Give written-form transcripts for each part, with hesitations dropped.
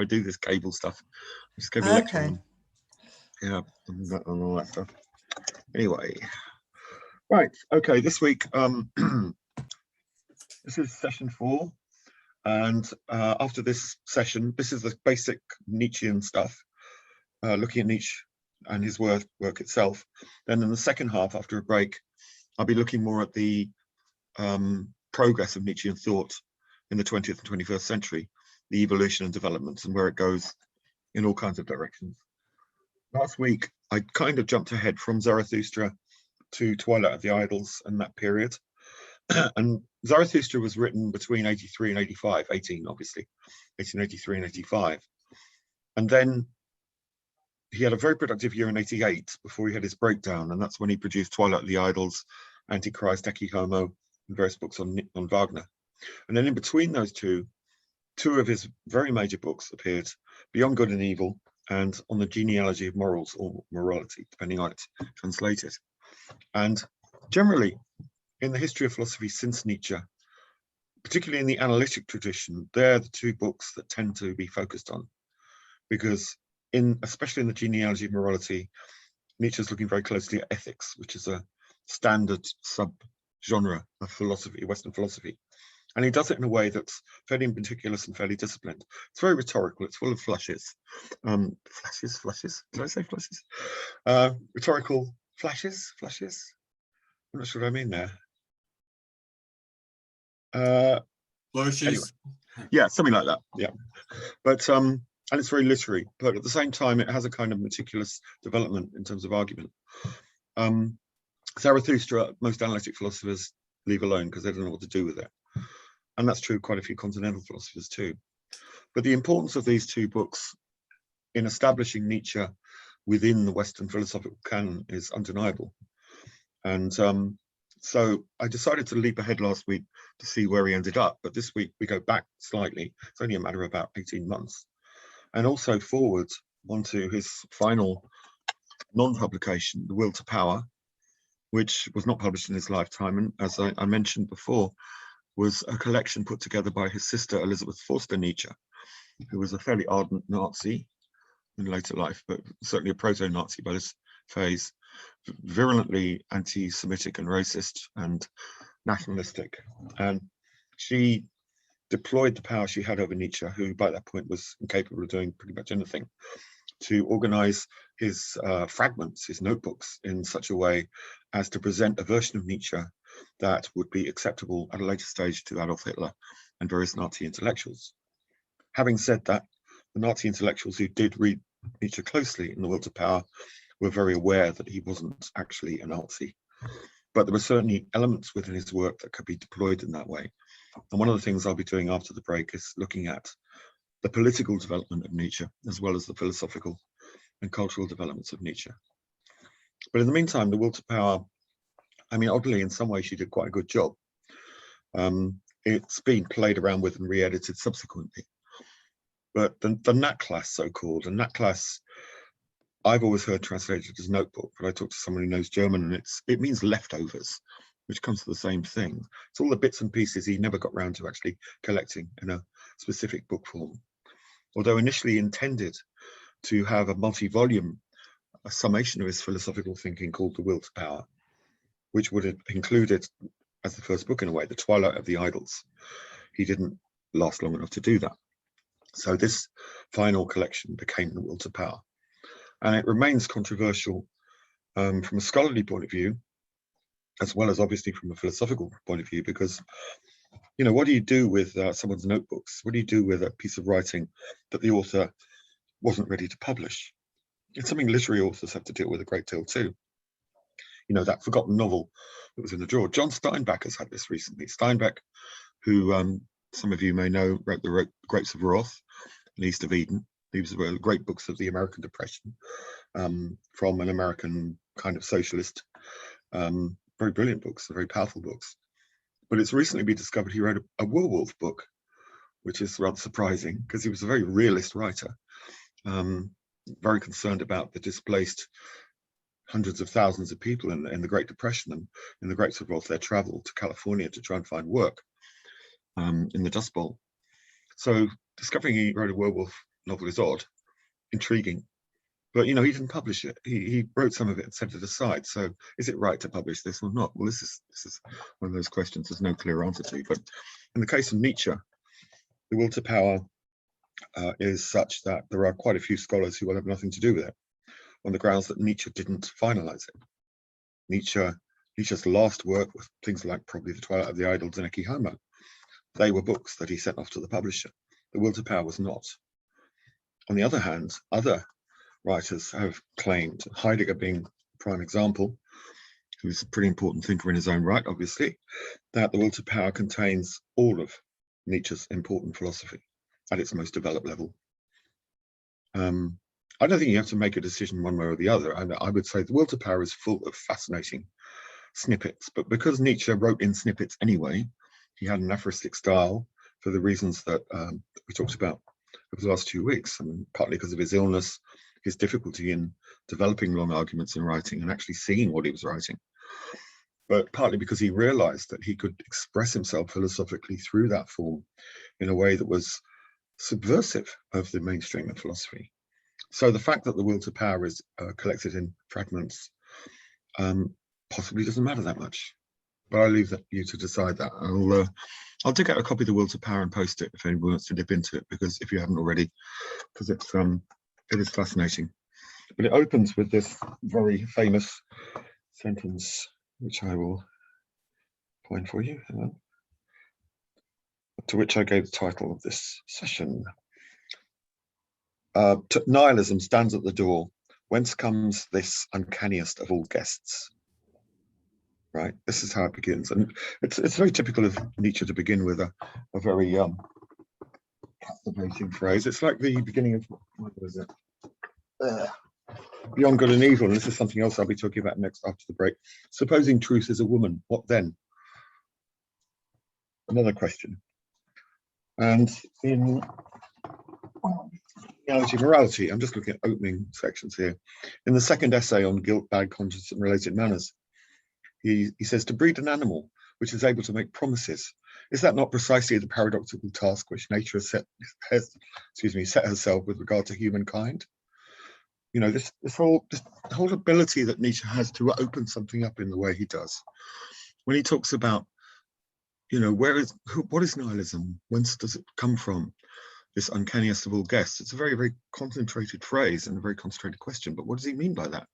I do this cable stuff. I just gave a lecture Okay. on, yeah, and all that stuff. Anyway, right, okay, this week, this is session 4. And after this session, this is the basic Nietzschean stuff, looking at Nietzsche and his work itself. Then in the second half, after a break, I'll be looking more at the progress of Nietzschean thought in the 20th and 21st century, the evolution and developments and where it goes in all kinds of directions. Last week, I kind of jumped ahead from Zarathustra to Twilight of the Idols and that period. And Zarathustra was written between 83 and 85, 1883 and 85. And then he had a very productive year in 88 before he had his breakdown. And that's when he produced Twilight of the Idols, Antichrist, Ecce Homo, and various books on Wagner. And then in between those two of his very major books appeared, Beyond Good and Evil and On the Genealogy of Morals, or Morality, depending on how it's translated. And generally, in the history of philosophy since Nietzsche, particularly in the analytic tradition, they're the two books that tend to be focused on, because especially in the Genealogy of Morality, Nietzsche is looking very closely at ethics, which is a standard sub-genre of philosophy, Western philosophy. And he does it in a way that's fairly meticulous and fairly disciplined. It's very rhetorical. It's full of flashes. Flashes? Did I say flashes? Rhetorical flashes? I'm not sure what I mean there. Flourishes. Anyway, yeah, something like that. Yeah, but and it's very literary, but at the same time, it has a kind of meticulous development in terms of argument. Zarathustra, most analytic philosophers leave alone because they don't know what to do with it, and that's true of quite a few continental philosophers too. But the importance of these two books in establishing Nietzsche within the Western philosophical canon is undeniable, and so I decided to leap ahead last week to see where he ended up. But this week we go back slightly. It's only a matter of about 18 months. And also forward onto his final non-publication, The Will to Power, which was not published in his lifetime. And as I mentioned before, was a collection put together by his sister, Elizabeth Forster Nietzsche, who was a fairly ardent Nazi in later life, but certainly a proto-Nazi by this phase. Virulently anti-Semitic and racist and nationalistic, and she deployed the power she had over Nietzsche, who by that point was incapable of doing pretty much anything, to organize his fragments, his notebooks, in such a way as to present a version of Nietzsche that would be acceptable at a later stage to Adolf Hitler and various Nazi intellectuals. Having said that, the Nazi intellectuals who did read Nietzsche closely in The Will to Power were very aware that he wasn't actually a Nazi, but there were certainly elements within his work that could be deployed in that way. And one of the things I'll be doing after the break is looking at the political development of Nietzsche, as well as the philosophical and cultural developments of Nietzsche. But in the meantime, The Will to Power, I mean, oddly, in some ways, she did quite a good job. It's been played around with and re-edited subsequently. But the Nat class, so-called, and Nat class, I've always heard translated as notebook, but I talked to someone who knows German, and it means leftovers, which comes to the same thing. It's all the bits and pieces he never got round to actually collecting in a specific book form. Although initially intended to have a multi-volume, a summation of his philosophical thinking called The Will to Power, which would have included, as the first book in a way, The Twilight of the Idols. He didn't last long enough to do that. So this final collection became The Will to Power. And it remains controversial from a scholarly point of view, as well as obviously from a philosophical point of view, because, you know, what do you do with someone's notebooks? What do you do with a piece of writing that the author wasn't ready to publish? It's something literary authors have to deal with a great deal too. You know, that forgotten novel that was in the drawer. John Steinbeck has had this recently. Steinbeck, who some of you may know, wrote The Grapes of Wrath and East of Eden. These were great books of the American Depression from an American kind of socialist. Very brilliant books, very powerful books. But it's recently been discovered he wrote a werewolf book, which is rather surprising because he was a very realist writer, very concerned about the displaced hundreds of thousands of people in the Great Depression, and in The Grapes of Wrath, their travel to California to try and find work in the Dust Bowl. So discovering he wrote a werewolf novel is odd, intriguing, but he didn't publish it. He wrote some of it and set it aside. So is it right to publish this or not? Well, this is one of those questions there's no clear answer to. But in the case of Nietzsche, the will to power is such that there are quite a few scholars who will have nothing to do with it, on the grounds that Nietzsche didn't finalize it. Nietzsche's last work was things like probably The Twilight of the Idols and Ecce Homo. They were books that he sent off to the publisher. The will to power was not. On the other hand, other writers have claimed, Heidegger being a prime example, who's a pretty important thinker in his own right, obviously, that the will to power contains all of Nietzsche's important philosophy at its most developed level. I don't think you have to make a decision one way or the other. I would say the will to power is full of fascinating snippets, but because Nietzsche wrote in snippets anyway, he had an aphoristic style for the reasons that we talked about over the last 2 weeks, and partly because of his illness, his difficulty in developing long arguments in writing and actually seeing what he was writing, but partly because he realized that he could express himself philosophically through that form in a way that was subversive of the mainstream of philosophy. So the fact that the will to power is collected in fragments possibly doesn't matter that much, but I leave you to decide that. I'll dig out a copy of the will to power and post it if anyone wants to dip into it, because if you haven't already, because it is fascinating. But it opens with this very famous sentence, which I will find for you, to which I gave the title of this session. Nihilism stands at the door. Whence comes this uncanniest of all guests? Right, this is how it begins, and it's very typical of Nietzsche to begin with a very captivating phrase. It's like the beginning of, what was it? Beyond Good and Evil, and this is something else I'll be talking about next after the break. Supposing truth is a woman, what then? Another question. And in Reality, Morality, I'm just looking at opening sections here. In the second essay on guilt, bad conscience, and related manners, he says, to breed an animal which is able to make promises, is that not precisely the paradoxical task which nature has set herself with regard to humankind? This whole ability that Nietzsche has to open something up in the way he does. When he talks about, what is nihilism? Whence does it come from? This uncanniest of all guests. It's a very, very concentrated phrase and a very concentrated question. But what does he mean by that?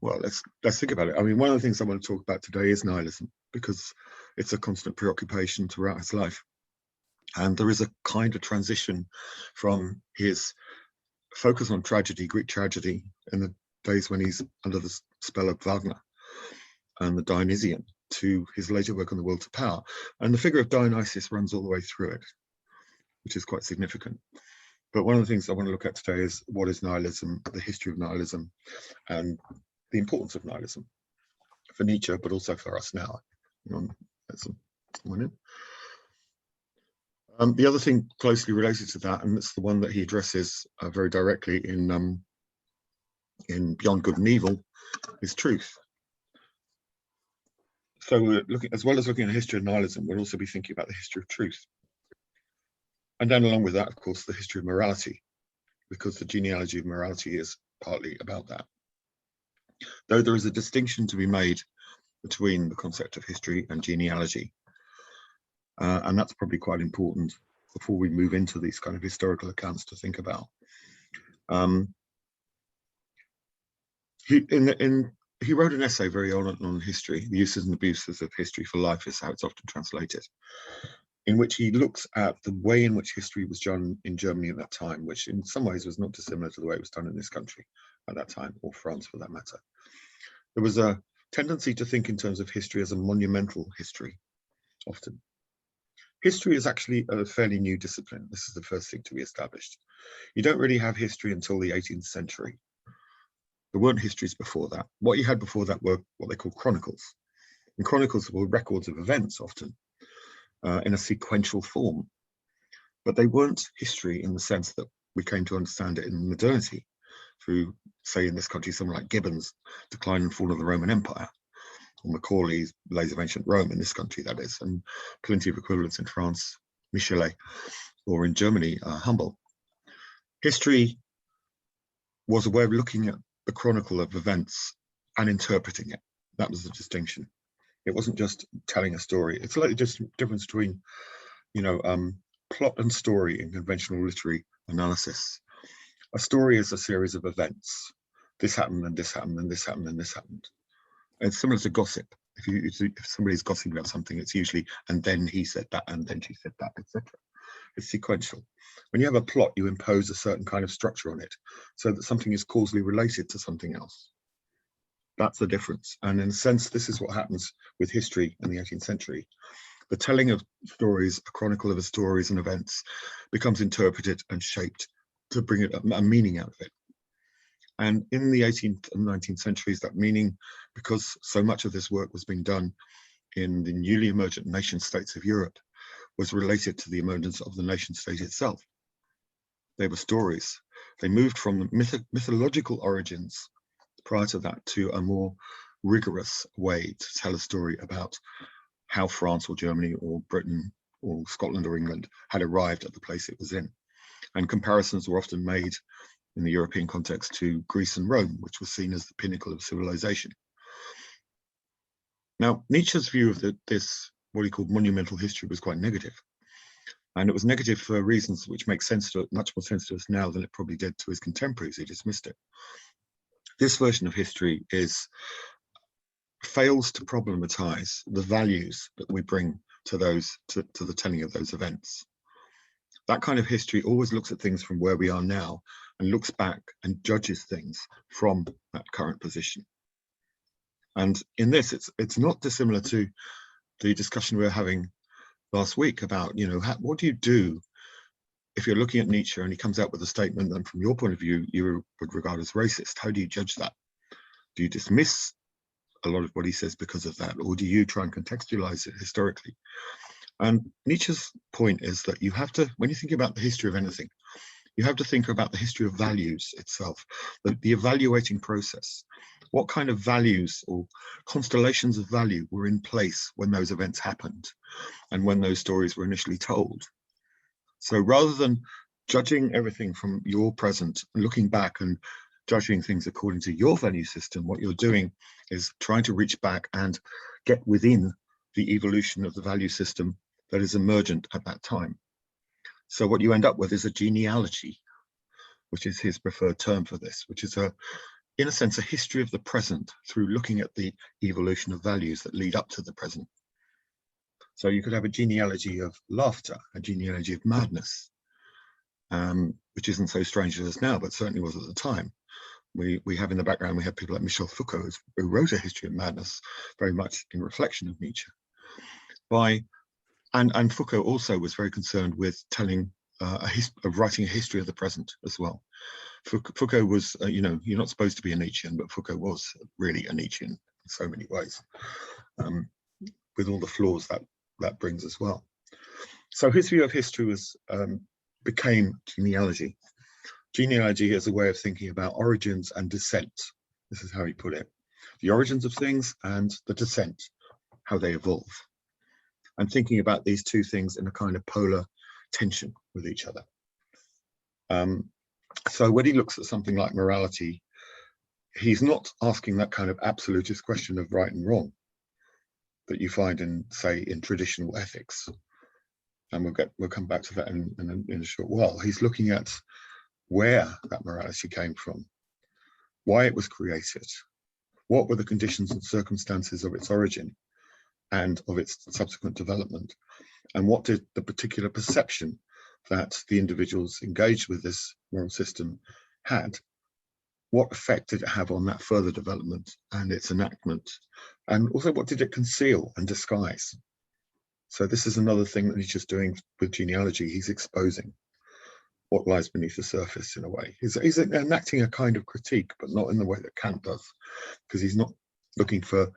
Well, let's think about it. I mean, one of the things I want to talk about today is nihilism, because it's a constant preoccupation throughout his life. And there is a kind of transition from his focus on tragedy, Greek tragedy, in the days when he's under the spell of Wagner and the Dionysian, to his later work on the will to power. And the figure of Dionysius runs all the way through it, which is quite significant. But one of the things I want to look at today is what is nihilism, the history of nihilism, and the importance of nihilism for Nietzsche, but also for us now. The other thing closely related to that, and it's the one that he addresses very directly in Beyond Good and Evil, is truth. So we're looking, as well as looking at the history of nihilism, we'll also be thinking about the history of truth. And then along with that, of course, the history of morality, because the genealogy of morality is partly about that. Though there is a distinction to be made between the concept of history and genealogy. And that's probably quite important before we move into these kind of historical accounts to think about. He wrote an essay very on history, the uses and abuses of history for life is how it's often translated, in which he looks at the way in which history was done in Germany at that time, which in some ways was not dissimilar to the way it was done in this country at that time, or France for that matter. There was a tendency to think in terms of history as a monumental history, often. History is actually a fairly new discipline. This is the first thing to be established. You don't really have history until the 18th century. There weren't histories before that. What you had before that were what they call chronicles. And chronicles were records of events often in a sequential form. But they weren't history in the sense that we came to understand it in modernity through, say, in this country, someone like Gibbon's Decline and Fall of the Roman Empire, or Macaulay's Lays of Ancient Rome in this country, that is, and plenty of equivalents in France, Michelet. or in Germany, humble. History was a way of looking at the chronicle of events and interpreting it. That was the distinction. It wasn't just telling a story. It's like just difference between, plot and story in conventional literary analysis. A story is a series of events. This happened, and this happened, and this happened, and this happened. It's similar to gossip. If somebody's gossiping about something, it's usually, and then he said that, and then she said that, etc. It's sequential. When you have a plot, you impose a certain kind of structure on it so that something is causally related to something else. That's the difference. And in a sense, this is what happens with history in the 18th century. The telling of stories, a chronicle of stories and events, becomes interpreted and shaped to bring it a meaning out of it. And in the 18th and 19th centuries, that meaning, because so much of this work was being done in the newly emergent nation states of Europe, was related to the emergence of the nation state itself. They were stories. They moved from the mythological origins prior to that to a more rigorous way to tell a story about how France or Germany or Britain or Scotland or England had arrived at the place it was in. And comparisons were often made in the European context to Greece and Rome, which was seen as the pinnacle of civilization. Now, Nietzsche's view of this, what he called monumental history, was quite negative. And it was negative for reasons which make much more sense to us now than it probably did to his contemporaries. He dismissed it. This version of history fails to problematize the values that we bring to the telling of those events. That kind of history always looks at things from where we are now and looks back and judges things from that current position. And in this, it's not dissimilar to the discussion we were having last week about, what do you do if you're looking at Nietzsche and he comes out with a statement that from your point of view, you would regard as racist? How do you judge that? Do you dismiss a lot of what he says because of that, or do you try and contextualize it historically? And Nietzsche's point is that you have to, when you think about the history of anything, you have to think about the history of values itself, the evaluating process. What kind of values or constellations of value were in place when those events happened and when those stories were initially told? So rather than judging everything from your present, looking back and judging things according to your value system, what you're doing is trying to reach back and get within the evolution of the value system that is emergent at that time. So what you end up with is a genealogy, which is his preferred term for this, which is in a sense, a history of the present through looking at the evolution of values that lead up to the present. So you could have a genealogy of laughter, a genealogy of madness, which isn't so strange to us now, but certainly was at the time. We have in the background, we have people like Michel Foucault, who wrote a history of madness, very much in reflection of Nietzsche. And Foucault also was very concerned with telling, writing a history of the present as well. Foucault was, you're not supposed to be a Nietzschean, but Foucault was really a Nietzschean in so many ways, with all the flaws that brings as well. So his view of history became genealogy. Genealogy is a way of thinking about origins and descent. This is how he put it. The origins of things and the descent, how they evolve. And thinking about these two things in a kind of polar tension with each other. So when he looks at something like morality, he's not asking that kind of absolutist question of right and wrong that you find in, say, in traditional ethics. And we'll come back to that in a short while. He's looking at where that morality came from, why it was created, what were the conditions and circumstances of its origin and of its subsequent development, and what did the particular perception that the individuals engaged with this moral system had, what effect did it have on that further development and its enactment, and also what did it conceal and disguise? So this is another thing that Nietzsche's doing with genealogy. He's exposing what lies beneath the surface in a way. He's enacting a kind of critique, but not in the way that Kant does, because he's not looking for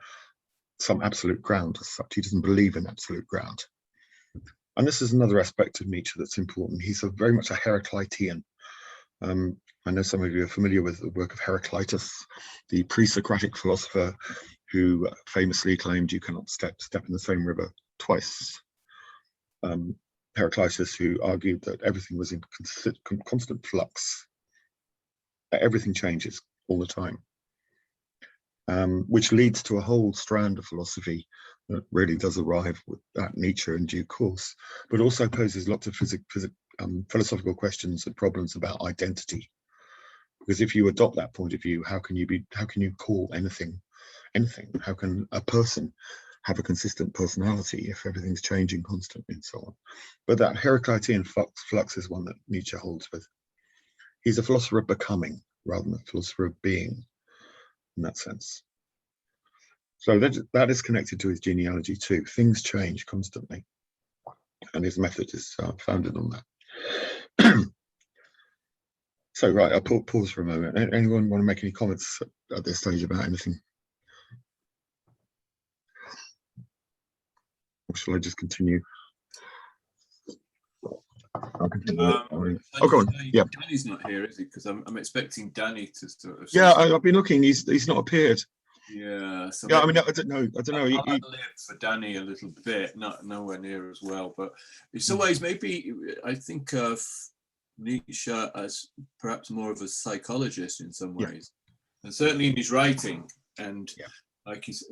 some absolute ground as such. He doesn't believe in absolute ground. And this is another aspect of Nietzsche that's important. He's very much a Heraclitean. I know some of you are familiar with the work of Heraclitus, the pre-Socratic philosopher who famously claimed you cannot step in the same river twice. Heraclitus, who argued that everything was in constant flux, that everything changes all the time, which leads to a whole strand of philosophy that really does arrive at Nietzsche in due course, but also poses lots of philosophical questions and problems about identity. Because if you adopt that point of view, how can you call anything? How can a person have a consistent personality if everything's changing constantly and so on? But that Heraclitean flux is one that Nietzsche holds with. He's a philosopher of becoming rather than a philosopher of being, in that sense. So that is connected to his genealogy too. Things change constantly, and his method is founded on that. So, right, I'll pause for a moment. Anyone want to make any comments at this stage about anything? Or shall I just continue? I'll continue. Oh, go on. Yeah. Danny's not here, is he? Because I'm expecting Danny to sort of. Yeah, I've been looking. He's not appeared. Yeah. So yeah, I mean, I don't know. I'll live for Danny a little bit, nowhere near as well. But in some ways, maybe I think of Nietzsche as perhaps more of a psychologist in some ways, and certainly in his writing. And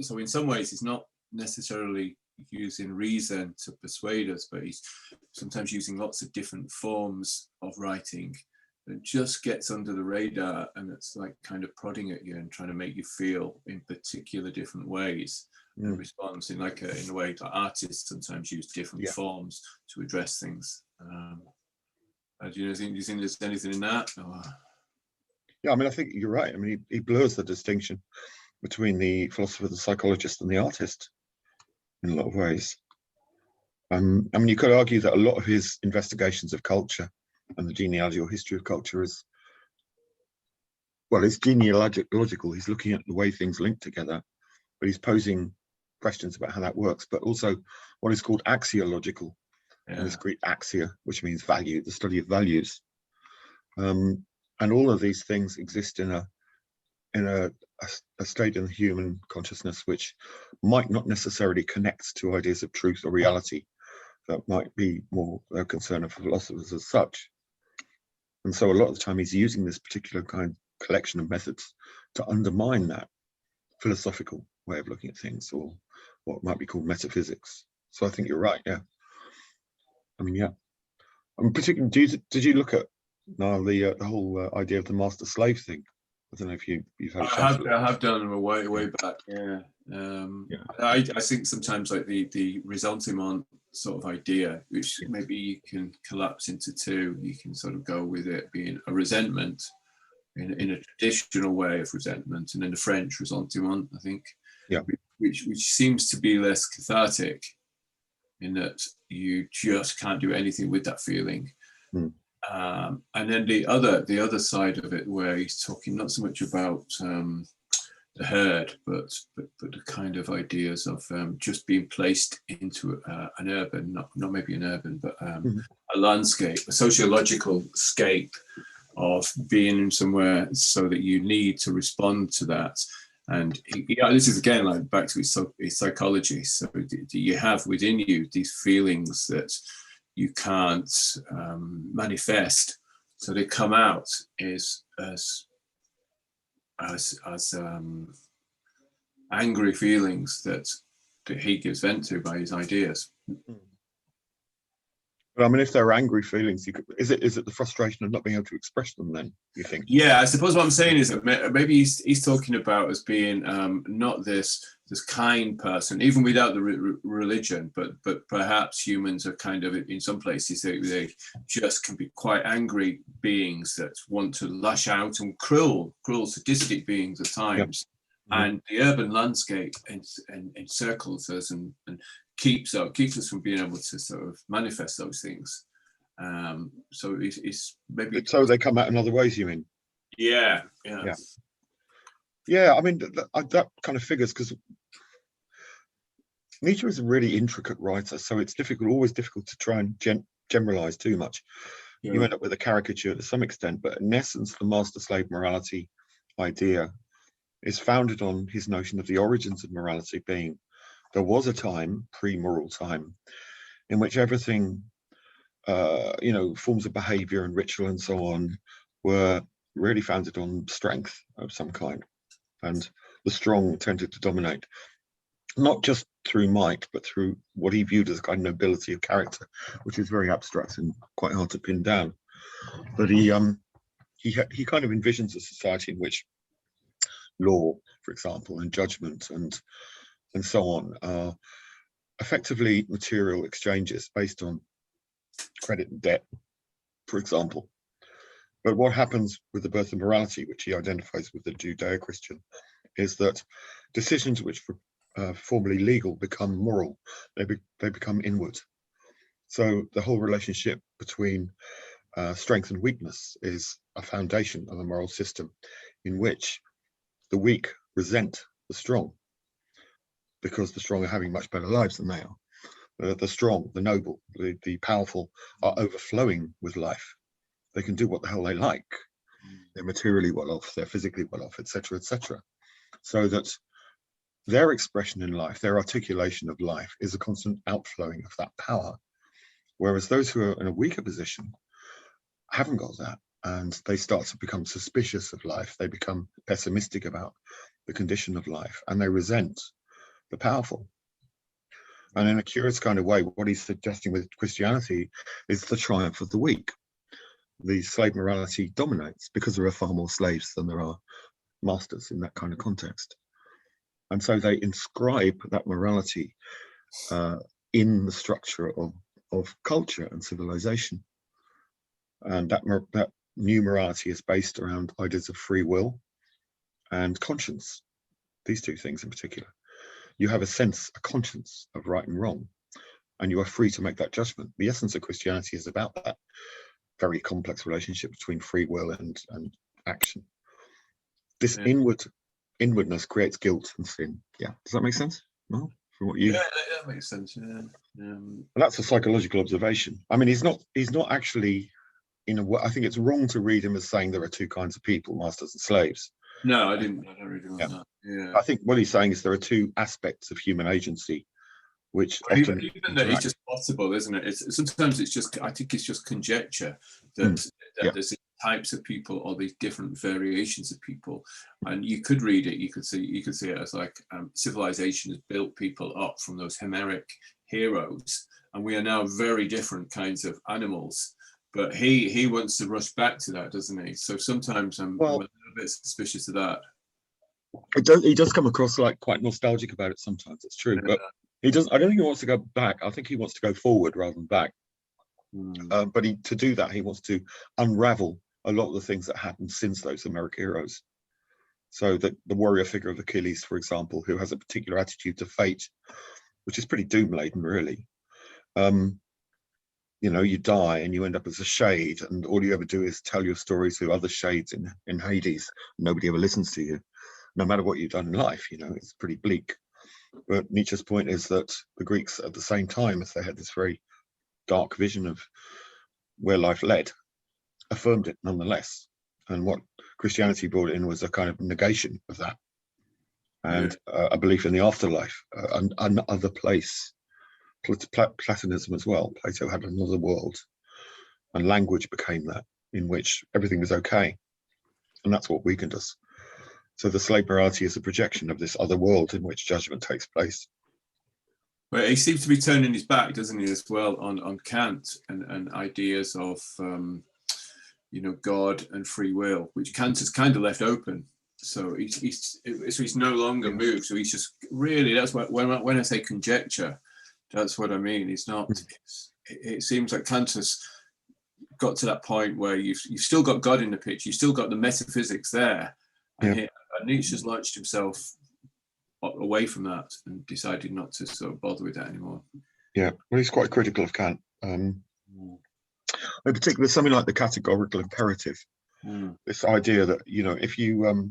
so in some ways, he's not necessarily using reason to persuade us, but he's sometimes using lots of different forms of writing that just gets under the radar, and it's like kind of prodding at you and trying to make you feel in particular different ways, and responds in a way that artists sometimes use different forms to address things. Do you think there's anything in that? Or? Yeah, I mean, I think you're right. I mean, he blurs the distinction between the philosopher, the psychologist, and the artist in a lot of ways. I mean, you could argue that a lot of his investigations of culture and the genealogy or history of culture is, well, it's genealogical. He's looking at the way things link together, but he's posing questions about how that works, but also what is called axiological. And this Greek axia, which means value, the study of values. And all of these things exist in a state in the human consciousness which might not necessarily connect to ideas of truth or reality. That might be more a concern of philosophers as such. And so a lot of the time he's using this particular collection of methods to undermine that philosophical way of looking at things, or what might be called metaphysics. So I think you're right, yeah. I mean, yeah. And particularly, did you look at the whole idea of the master-slave thing? I don't know if you've had a chance. I have done them way back. Yeah. I think sometimes like the resentiment sort of idea, which maybe you can collapse into two. You can sort of go with it being a resentment in a traditional way of resentment, and then the French ressentiment, I think, which seems to be less cathartic, in that you just can't do anything with that feeling. And then the other side of it, where he's talking not so much about the herd, but the kind of ideas of just being placed into an urban, not maybe an urban, but a landscape, a sociological scape of being in somewhere, so that you need to respond to that. And this is again like back to his psychology. So you have within you these feelings that you can't manifest, so they come out as angry feelings that he gives vent to by his ideas. But I mean, if they're angry feelings, is it the frustration of not being able to express them then, you think? Yeah, I suppose what I'm saying is that maybe he's talking about as being not this kind person, even without the religion, but perhaps humans are kind of, in some places, they just can be quite angry beings that want to lash out, and cruel, sadistic beings at times. And the urban landscape encircles us and keeps us from being able to sort of manifest those things. So it's maybe. So they come out in other ways, you mean? Yeah. I mean, that kind of figures, because Nietzsche is a really intricate writer, so it's always difficult to try and generalize too much. You end up with a caricature to some extent, but in essence, the master-slave morality idea is founded on his notion of the origins of morality being, there was a time, pre-moral time, in which everything forms of behavior and ritual and so on were really founded on strength of some kind, and the strong tended to dominate, not just through might, but through what he viewed as a kind of nobility of character, which is very abstract and quite hard to pin down. But he kind of envisions a society in which law, for example, and judgment and so on are effectively material exchanges based on credit and debt, for example. But what happens with the birth of morality, which he identifies with the Judeo-Christian, is that decisions which were formerly legal become moral. They become inward. So the whole relationship between strength and weakness is a foundation of a moral system in which the weak resent the strong, because the strong are having much better lives than they are. The strong, the noble, the powerful are overflowing with life. They can do what the hell they like. They're materially well off, they're physically well off, etc., etc. So that their expression in life, their articulation of life, is a constant outflowing of that power. Whereas those who are in a weaker position haven't got that, and they start to become suspicious of life. They become pessimistic about the condition of life, and they resent the powerful. And in a curious kind of way, what he's suggesting with Christianity is the triumph of the weak. The slave morality dominates because there are far more slaves than there are masters in that kind of context. And so they inscribe that morality in the structure of culture and civilization. And that new morality is based around ideas of free will and conscience, these two things in particular. You have a conscience of right and wrong, and you are free to make that judgment. The essence of Christianity is about that very complex relationship between free will and action. This inwardness creates guilt and sin. Yeah, does that make sense? No, from what you? Yeah, that makes sense. Yeah. And that's a psychological observation. I mean, he's not actually, in a way, I think it's wrong to read him as saying there are two kinds of people, masters and slaves. No, I don't really want that. Yeah. I think what he's saying is there are two aspects of human agency, which even that it's just possible, isn't it? Sometimes it's just, I think it's just conjecture that there's these types of people or these different variations of people, and you could read it. You could see it as like civilization has built people up from those Homeric heroes, and we are now very different kinds of animals. But he wants to rush back to that, doesn't he? So sometimes I'm a little bit suspicious of that. He does come across like quite nostalgic about it sometimes. It's true, but he doesn't. I don't think he wants to go back. I think he wants to go forward rather than back. But to do that, he wants to unravel a lot of the things that happened since those Homeric heroes. So that the warrior figure of Achilles, for example, who has a particular attitude to fate, which is pretty doom laden, really. You die and you end up as a shade, and all you ever do is tell your stories to other shades in Hades. Nobody ever listens to you, no matter what you've done in life. It's pretty bleak. But Nietzsche's point is that the Greeks, at the same time as they had this very dark vision of where life led, affirmed it nonetheless. And what Christianity brought in was a kind of negation of that, and a belief in the afterlife, another place. Platonism as well. Plato had another world, and language became that, in which everything was okay, and that's what weakened us. So the slave morality is a projection of this other world in which judgment takes place. Well, he seems to be turning his back, doesn't he, as well, on Kant and ideas of God and free will, which Kant has kind of left open. So he's no longer moved. So he's just really, that's what when I say conjecture, that's what I mean. It's not. It seems like Kant has got to that point where you've still got God in the picture. You've still got the metaphysics there. And Nietzsche's launched himself away from that and decided not to sort of bother with that anymore. Yeah, well, he's quite critical of Kant. In particular, something like the categorical imperative. This idea that if you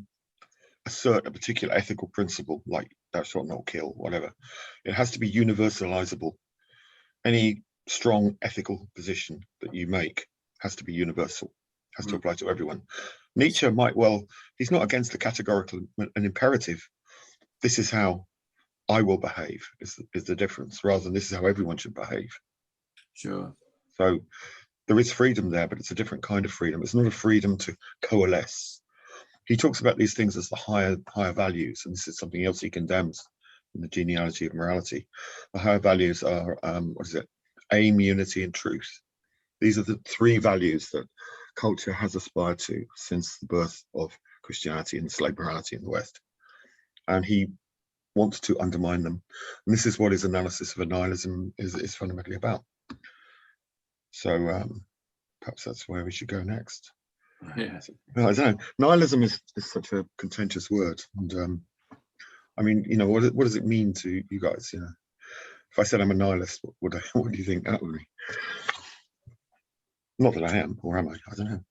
assert a particular ethical principle, like thou shalt not kill, whatever, it has to be universalizable. Any strong ethical position that you make has to be universal, has to apply to everyone. Nietzsche might he's not against the categorical and imperative. This is how I will behave is the difference, rather than this is how everyone should behave. Sure. So there is freedom there, but it's a different kind of freedom. It's not a freedom to coalesce. He talks about these things as the higher values, and this is something else he condemns in the genealogy of morality. The higher values are, aim, unity, and truth. These are the three values that culture has aspired to since the birth of Christianity and slave morality in the West. And he wants to undermine them. And this is what his analysis of nihilism is fundamentally about. So perhaps that's where we should go next. Yeah. I don't know. Nihilism is such a contentious word, and I mean, what does it mean to you guys? If I said I'm a nihilist, what do you think that would be? Not that I am, or am I? I don't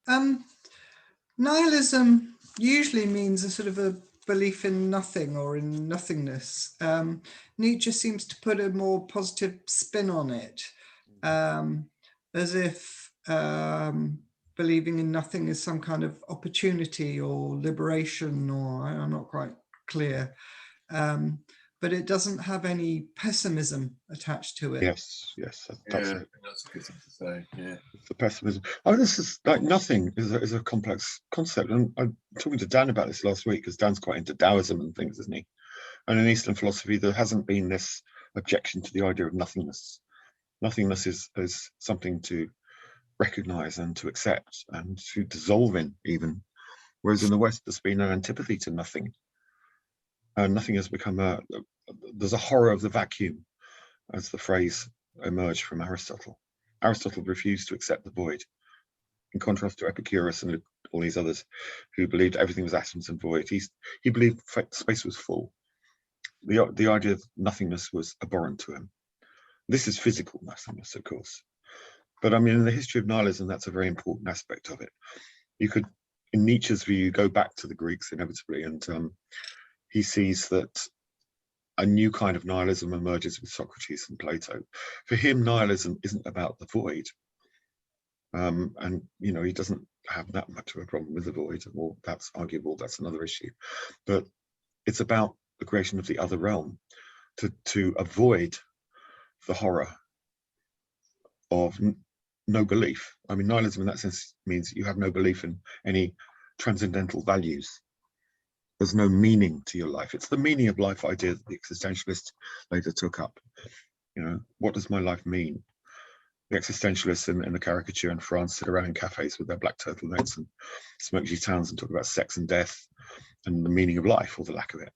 know. Nihilism usually means a sort of a belief in nothing or in nothingness. Nietzsche seems to put a more positive spin on it, as if believing in nothing is some kind of opportunity or liberation, or I'm not quite clear. But it doesn't have any pessimism attached to it. Yes, that's it. That's a good thing to say. Yeah, the pessimism. Oh, this is like nothing is a complex concept, and I'm talking to Dan about this last week because Dan's quite into Taoism and things, isn't he? And in Eastern philosophy, there hasn't been this objection to the idea of nothingness. Nothingness is something to recognize and to accept and to dissolve in, even. Whereas in the West, there's been an antipathy to nothing. And nothing has become there's a horror of the vacuum, as the phrase emerged from Aristotle. Aristotle refused to accept the void, in contrast to Epicurus and all these others who believed everything was atoms and void. He believed space was full. The idea of nothingness was abhorrent to him. This is physical nothingness, of course. But I mean, in the history of nihilism, that's a very important aspect of it. You could, in Nietzsche's view, go back to the Greeks inevitably, and he sees that a new kind of nihilism emerges with Socrates and Plato. For him, nihilism isn't about the void. And, he doesn't have that much of a problem with the void. Well, that's arguable, that's another issue. But it's about the creation of the other realm, to avoid the horror of no belief. I mean, nihilism in that sense means you have no belief in any transcendental values. There's no meaning to your life. It's the meaning of life idea that the existentialists later took up. What does my life mean? The existentialists in the caricature in France sit around in cafes with their black turtlenecks and smoke gitans and talk about sex and death and the meaning of life, or the lack of it,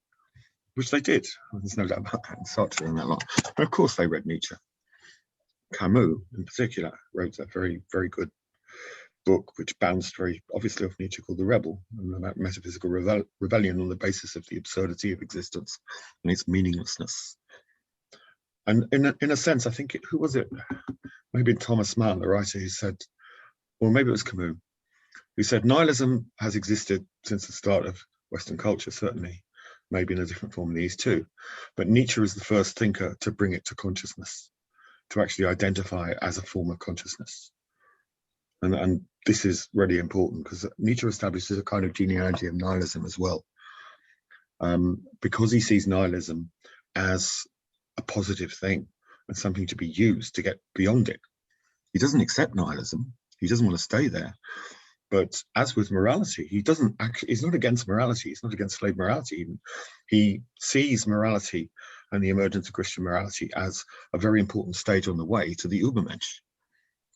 which they did. There's no doubt about that. And Sartre and that lot. And of course they read Nietzsche. Camus, in particular, wrote that very, very good book, which bounced very obviously off Nietzsche, called The Rebel, and about metaphysical rebellion on the basis of the absurdity of existence and its meaninglessness. And in a sense, I think, who was it? Maybe Thomas Mann, the writer, who said, or maybe it was Camus, who said, nihilism has existed since the start of Western culture, certainly, maybe in a different form in the East too. But Nietzsche is the first thinker to bring it to consciousness, to actually identify it as a form of consciousness. And this is really important because Nietzsche establishes a kind of genealogy of nihilism as well, because he sees nihilism as a positive thing and something to be used to get beyond it. He doesn't accept nihilism. He doesn't want to stay there. But as with morality, he's not against morality. He's not against slave morality even. He sees morality and the emergence of Christian morality as a very important stage on the way to the Übermensch,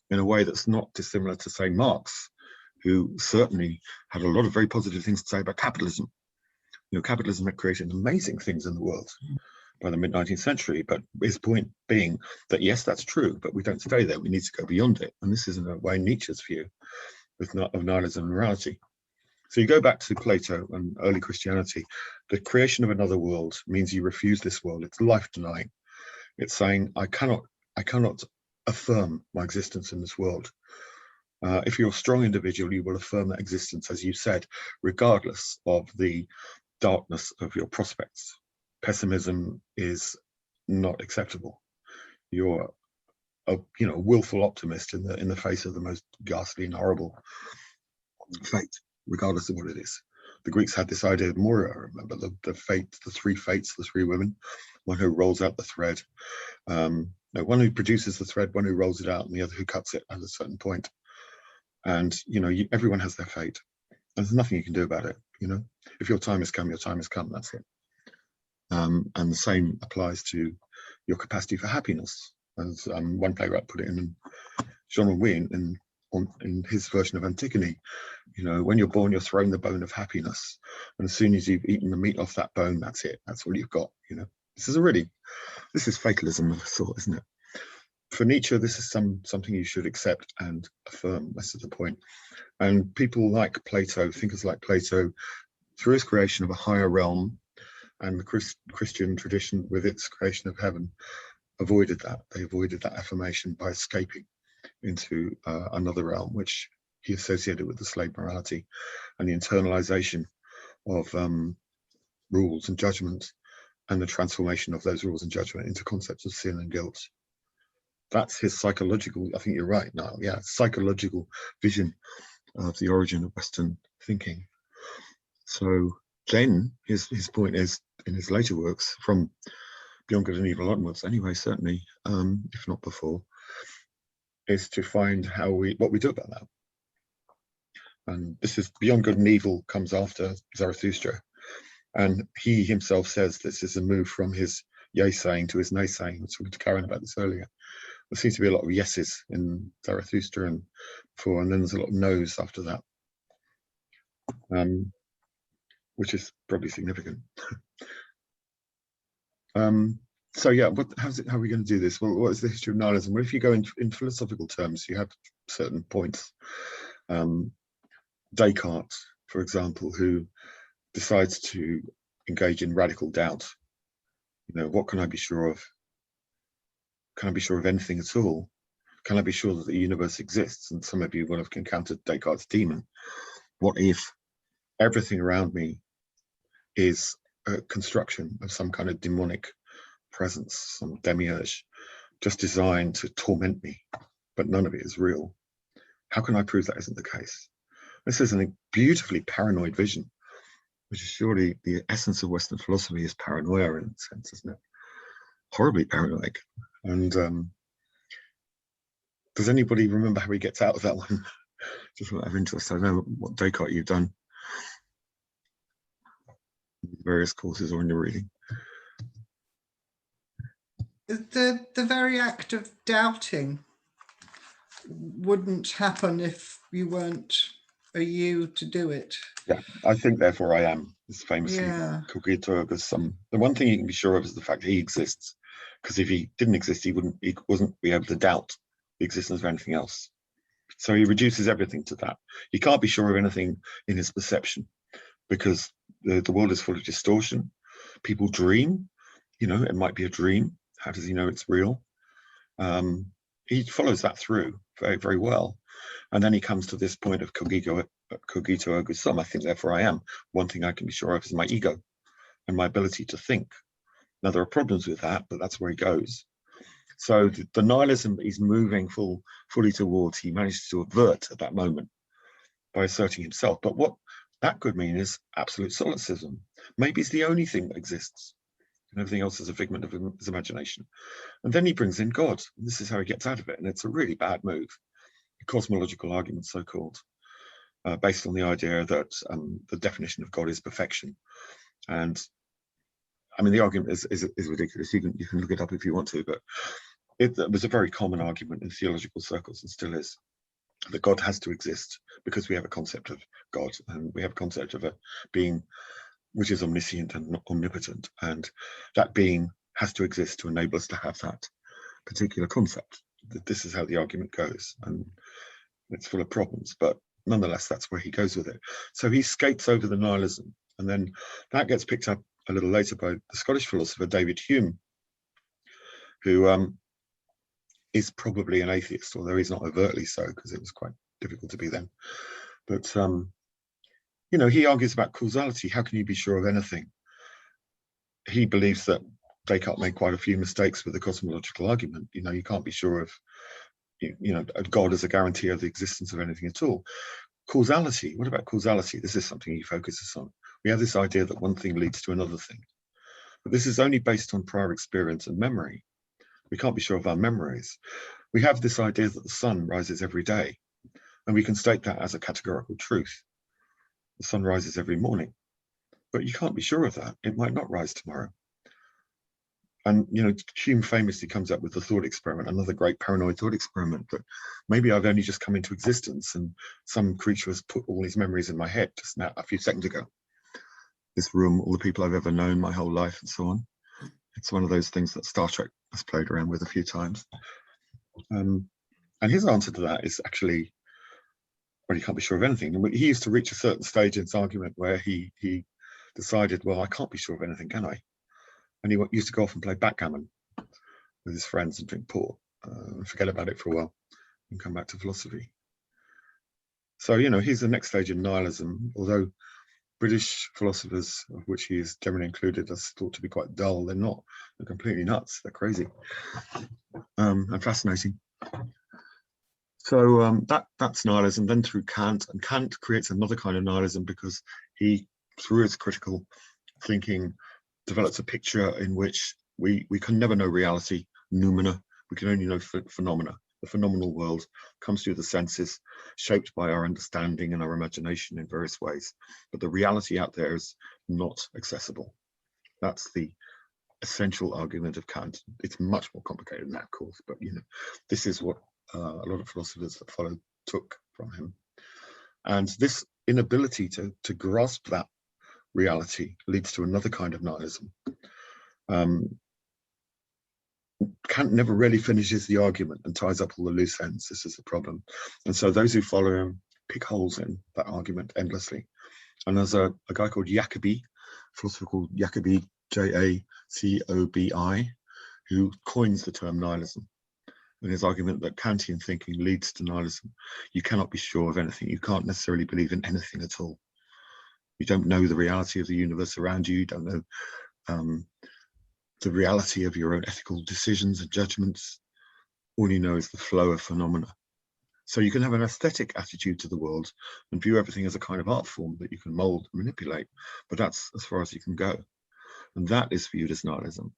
in a way that's not dissimilar to, say, Marx, who certainly had a lot of very positive things to say about capitalism. Capitalism had created amazing things in the world by the mid-19th century, but his point being that, yes, that's true, but we don't stay there. We need to go beyond it. And this is, in a way, Nietzsche's view of nihilism and morality. So you go back to Plato and early Christianity. The creation of another world means you refuse this world. It's life-denying. It's saying, I cannot affirm my existence in this world. If you're a strong individual, you will affirm that existence, as you said, regardless of the darkness of your prospects. Pessimism is not acceptable. You're a willful optimist in the face of the most ghastly and horrible fate, regardless of what it is. The Greeks had this idea of Moira, remember, the three fates, the three women, one who rolls out the thread, no, one who produces the thread, one who rolls it out, and the other who cuts it at a certain point. And, you know, everyone has their fate. And there's nothing you can do about it, you know. If your time has come, your time has come, that's it. And the same applies to your capacity for happiness. As one playwright put it in, Jean-Louis in his version of Antigone, you know, when you're born, you're thrown the bone of happiness. And as soon as you've eaten the meat off that bone, that's it. That's all you've got, you know. This is fatalism of a sort, isn't it? For Nietzsche, this is something you should accept and affirm. That's the point. And people like Plato, thinkers like Plato, through his creation of a higher realm and the Christian tradition with its creation of heaven, avoided that. They avoided that affirmation by escaping into another realm, which he associated with the slave morality and the internalization of rules and judgment, and the transformation of those rules and judgment into concepts of sin and guilt. That's his psychological, I think you're right, Niall, yeah, psychological vision of the origin of Western thinking. So then his point is, in his later works, from Beyond Good and Evil onwards anyway, certainly, if not before, is to find what we do about that. And this is Beyond Good and Evil comes after Zarathustra. And he himself says this is a move from his yay saying to his nay saying. I was talking to Karen about this earlier. There seems to be a lot of yeses in Zarathustra and before, and then there's a lot of no's after that, which is probably significant. So yeah, how are we going to do this? Well, what is the history of nihilism? Well, if you go in philosophical terms, you have certain points. Descartes, for example, who decides to engage in radical doubt. You know, what can I be sure of? Can I be sure of anything at all? Can I be sure that the universe exists? And some of you will have encountered Descartes' demon. What if everything around me is a construction of some kind of demonic presence, some demiurge, just designed to torment me, but none of it is real? How can I prove that isn't the case? This is a beautifully paranoid vision, which is surely the essence of Western philosophy, is paranoia in a sense, isn't it? Horribly paranoid. And does anybody remember how he gets out of that one? Just out of interest, I know what Descartes you've done, various courses or in your reading. The very act of doubting wouldn't happen if you weren't a you to do it. Yeah, I think therefore I am, is famously cogito ergo sum. The one thing you can be sure of is the fact that he exists, because if he didn't exist, he wasn't be able to doubt the existence of anything else. So he reduces everything to that. He can't be sure of anything in his perception, because the world is full of distortion. People dream, you know, it might be a dream. How does he know it's real? He follows that through very, very well. And then he comes to this point of cogito ergo sum. I think therefore I am. One thing I can be sure of is my ego and my ability to think. Now there are problems with that, but that's where he goes. So the nihilism he's moving fully towards, he manages to avert at that moment by asserting himself. But what that could mean is absolute solipsism. Maybe it's the only thing that exists, and everything else is a figment of his imagination. And then he brings in God. And this is how he gets out of it. And it's a really bad move. A cosmological argument, so-called, based on the idea that the definition of God is perfection. And I mean, the argument is ridiculous. You can look it up if you want to, but it was a very common argument in theological circles, and still is, that God has to exist because we have a concept of God, and we have a concept of a being which is omniscient and omnipotent, and that being has to exist to enable us to have that particular concept. This is how the argument goes, and it's full of problems, but nonetheless, that's where he goes with it. So he skates over the nihilism, and then that gets picked up a little later by the Scottish philosopher David Hume, who is probably an atheist, although he's not overtly so, because it was quite difficult to be then. But you know, he argues about causality. How can you be sure of anything? He believes that Descartes made quite a few mistakes with the cosmological argument. You know, you can't be sure of, you know, God as a guarantee of the existence of anything at all. Causality, what about causality? This is something he focuses on. We have this idea that one thing leads to another thing. But this is only based on prior experience and memory. We can't be sure of our memories. We have this idea that the sun rises every day, and we can state that as a categorical truth. The sun rises every morning, but you can't be sure of that. It might not rise tomorrow. And, you know, Hume famously comes up with the thought experiment, another great paranoid thought experiment, that maybe I've only just come into existence and some creature has put all these memories in my head just now, a few seconds ago. This room, all the people I've ever known my whole life and so on. It's one of those things that Star Trek has played around with a few times. And his answer to that is actually, well, you can't be sure of anything. And he used to reach a certain stage in his argument where he decided, well, I can't be sure of anything, can I? And he used to go off and play backgammon with his friends and drink port, and forget about it for a while and come back to philosophy. So, you know, he's the next stage in nihilism, although British philosophers, of which he is generally included, are thought to be quite dull. They're not. They're completely nuts. They're crazy and fascinating. So that's nihilism. Then through Kant, and Kant creates another kind of nihilism because he, through his critical thinking, develops a picture in which we can never know reality, noumena. We can only know phenomena. The phenomenal world comes through the senses, shaped by our understanding and our imagination in various ways. But the reality out there is not accessible. That's the essential argument of Kant. It's much more complicated than that, of course, but you know, this is what a lot of philosophers that followed took from him. And this inability to grasp that reality leads to another kind of nihilism. Kant never really finishes the argument and ties up all the loose ends. This is the problem. And so those who follow him pick holes in that argument endlessly. And there's a guy called Jacobi, a philosopher called Jacobi, Jacobi, who coins the term nihilism. And his argument that Kantian thinking leads to nihilism. You cannot be sure of anything. You can't necessarily believe in anything at all. You don't know the reality of the universe around you. You don't know the reality of your own ethical decisions and judgments. All you know is the flow of phenomena. So you can have an aesthetic attitude to the world and view everything as a kind of art form that you can mold and manipulate, but that's as far as you can go. And that is viewed as nihilism.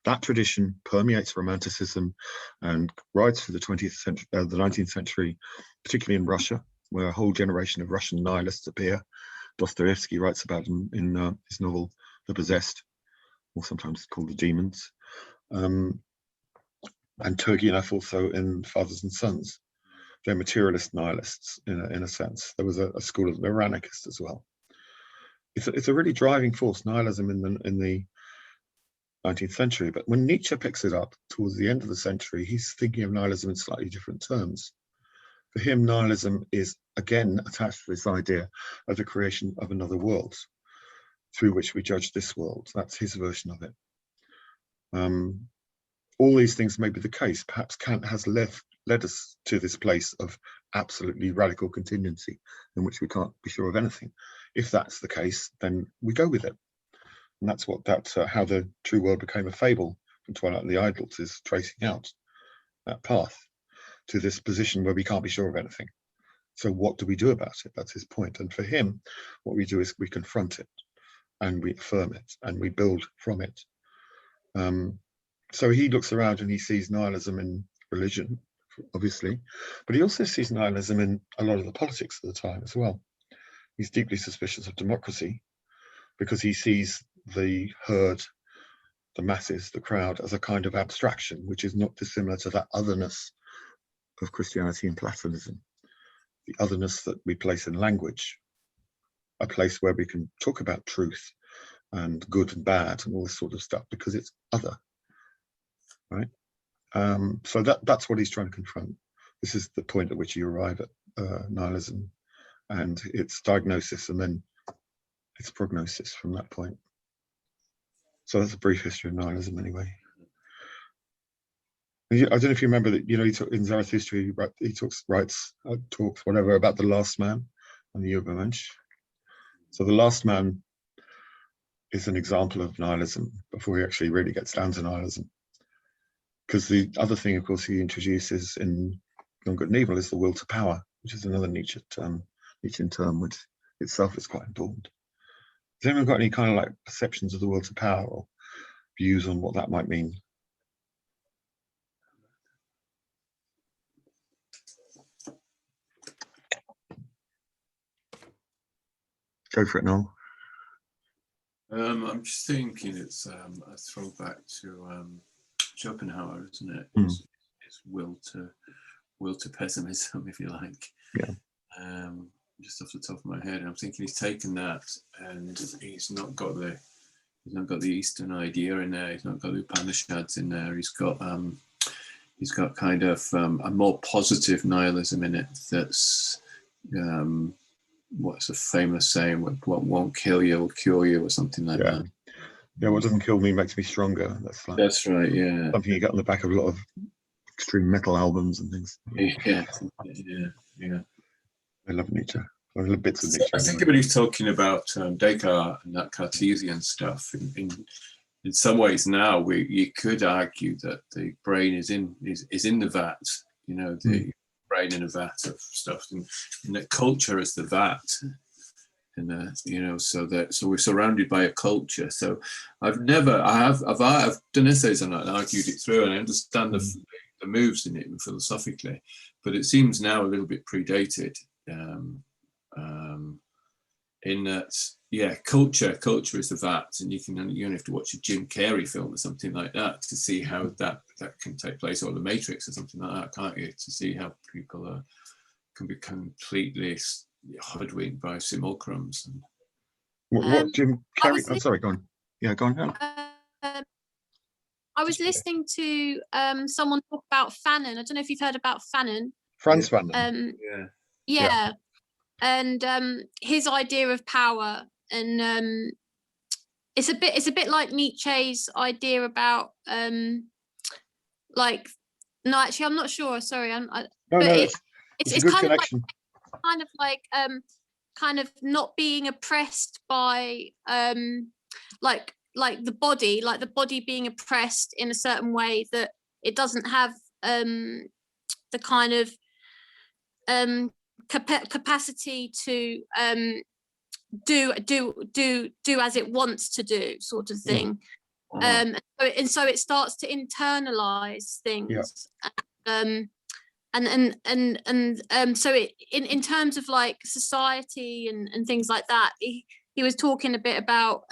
That tradition permeates Romanticism and rides through the 20th century, the 19th century, particularly in Russia, where a whole generation of Russian nihilists appear. Dostoevsky writes about them in his novel The Possessed, or sometimes called The Demons, and Turgenev also in Fathers and Sons. They're materialist nihilists in a sense. There was a school of, they were anarchists as well. It's a really driving force, nihilism in the 19th century. But when Nietzsche picks it up towards the end of the century, he's thinking of nihilism in slightly different terms. For him, nihilism is again attached to this idea of the creation of another world through which we judge this world. That's his version of it. All these things may be the case. Perhaps Kant has led us to this place of absolutely radical contingency in which we can't be sure of anything. If that's the case, then we go with it. And that's how the true world became a fable from Twilight and the Idols, is tracing out that path to this position where we can't be sure of anything. So what do we do about it? That's his point. And for him, what we do is we confront it and we affirm it and we build from it. So he looks around and he sees nihilism in religion, obviously, but he also sees nihilism in a lot of the politics of the time as well. He's deeply suspicious of democracy because he sees the herd, the masses, the crowd as a kind of abstraction, which is not dissimilar to that otherness of Christianity and Platonism, the otherness that we place in language, a place where we can talk about truth and good and bad and all this sort of stuff because it's other, right? So that's what he's trying to confront. This is the point at which you arrive at nihilism and its diagnosis and then its prognosis from that point. So that's a brief history of nihilism anyway. I don't know if you remember that, you know, in Zarathustra, he talks whatever about the last man and the Übermensch. So the last man is an example of nihilism before he actually really gets down to nihilism. Because the other thing, of course, he introduces in On Good and Evil is the will to power, which is another Nietzschean term, which itself is quite important. Has anyone got any kind of like perceptions of the will to power or views on what that might mean? Go for it, Noel. I'm just thinking it's a throwback to Schopenhauer, isn't it? Mm. His will to pessimism, if you like. Yeah. Just off the top of my head, I'm thinking he's taken that and he's not got the Eastern idea in there. He's not got the Upanishads in there. He's got kind of a more positive nihilism in it. That's what's a famous saying? What won't kill you will cure you, or something like that. Yeah, what doesn't kill me makes me stronger. That's right. Yeah. Something you get on the back of a lot of extreme metal albums and things. Yeah. I love Nietzsche. I love bits of Nietzsche. I think when he's talking about Descartes and that Cartesian stuff, in some ways now you could argue that the brain is in the vat, the brain in a vat of stuff, and that culture is the vat, and so we're surrounded by a culture. So I've done essays on that and argued it through, and I understand the moves in it philosophically, but it seems now a little bit predated. In that, culture is the vat, and you only have to watch a Jim Carrey film or something like that to see how that can take place, or The Matrix or something like that, can't you? To see how people can be completely hoodwinked by simulacrums. What Jim Carrey? I'm sorry, go on. Yeah, go on. I was listening to someone talk about Fanon. I don't know if you've heard about Fanon. Frantz Fanon. Yeah. And his idea of power, and it's a bit like Nietzsche's idea about no, actually I'm not sure. Sorry, it's a good kind connection. kind of not being oppressed by like the body being oppressed in a certain way, that it doesn't have the kind of capacity to do as it wants to do, sort of thing. And so it starts to internalize things. So it, in terms of like society and things like that, he was talking a bit about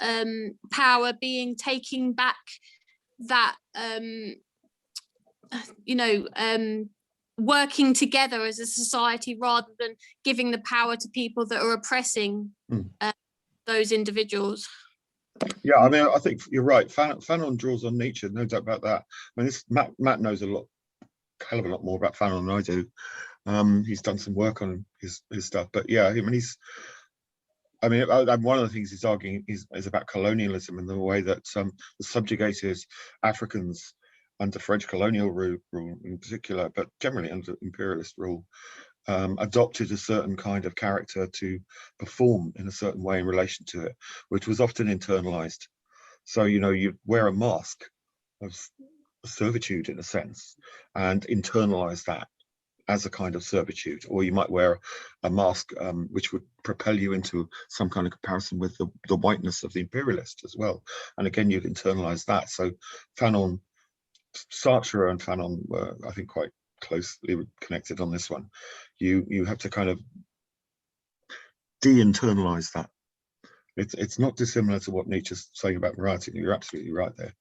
power being taking back that working together as a society, rather than giving the power to people that are oppressing those individuals. Yeah, I mean, I think you're right. Fanon draws on Nietzsche, no doubt about that. I mean, Matt knows hell of a lot more about Fanon than I do. He's done some work on his stuff, but yeah, I mean, one of the things he's arguing is about colonialism and the way that the subjugated Africans under French colonial rule in particular, but generally under imperialist rule, adopted a certain kind of character to perform in a certain way in relation to it, which was often internalized. So, you wear a mask of servitude in a sense and internalize that as a kind of servitude, or you might wear a mask which would propel you into some kind of comparison with the whiteness of the imperialist as well. And again, you'd internalize that. So Fanon, Sartre and Fanon were, I think, quite closely connected on this one. You have to kind of de-internalize that. It's not dissimilar to what Nietzsche's saying about morality. You're absolutely right there.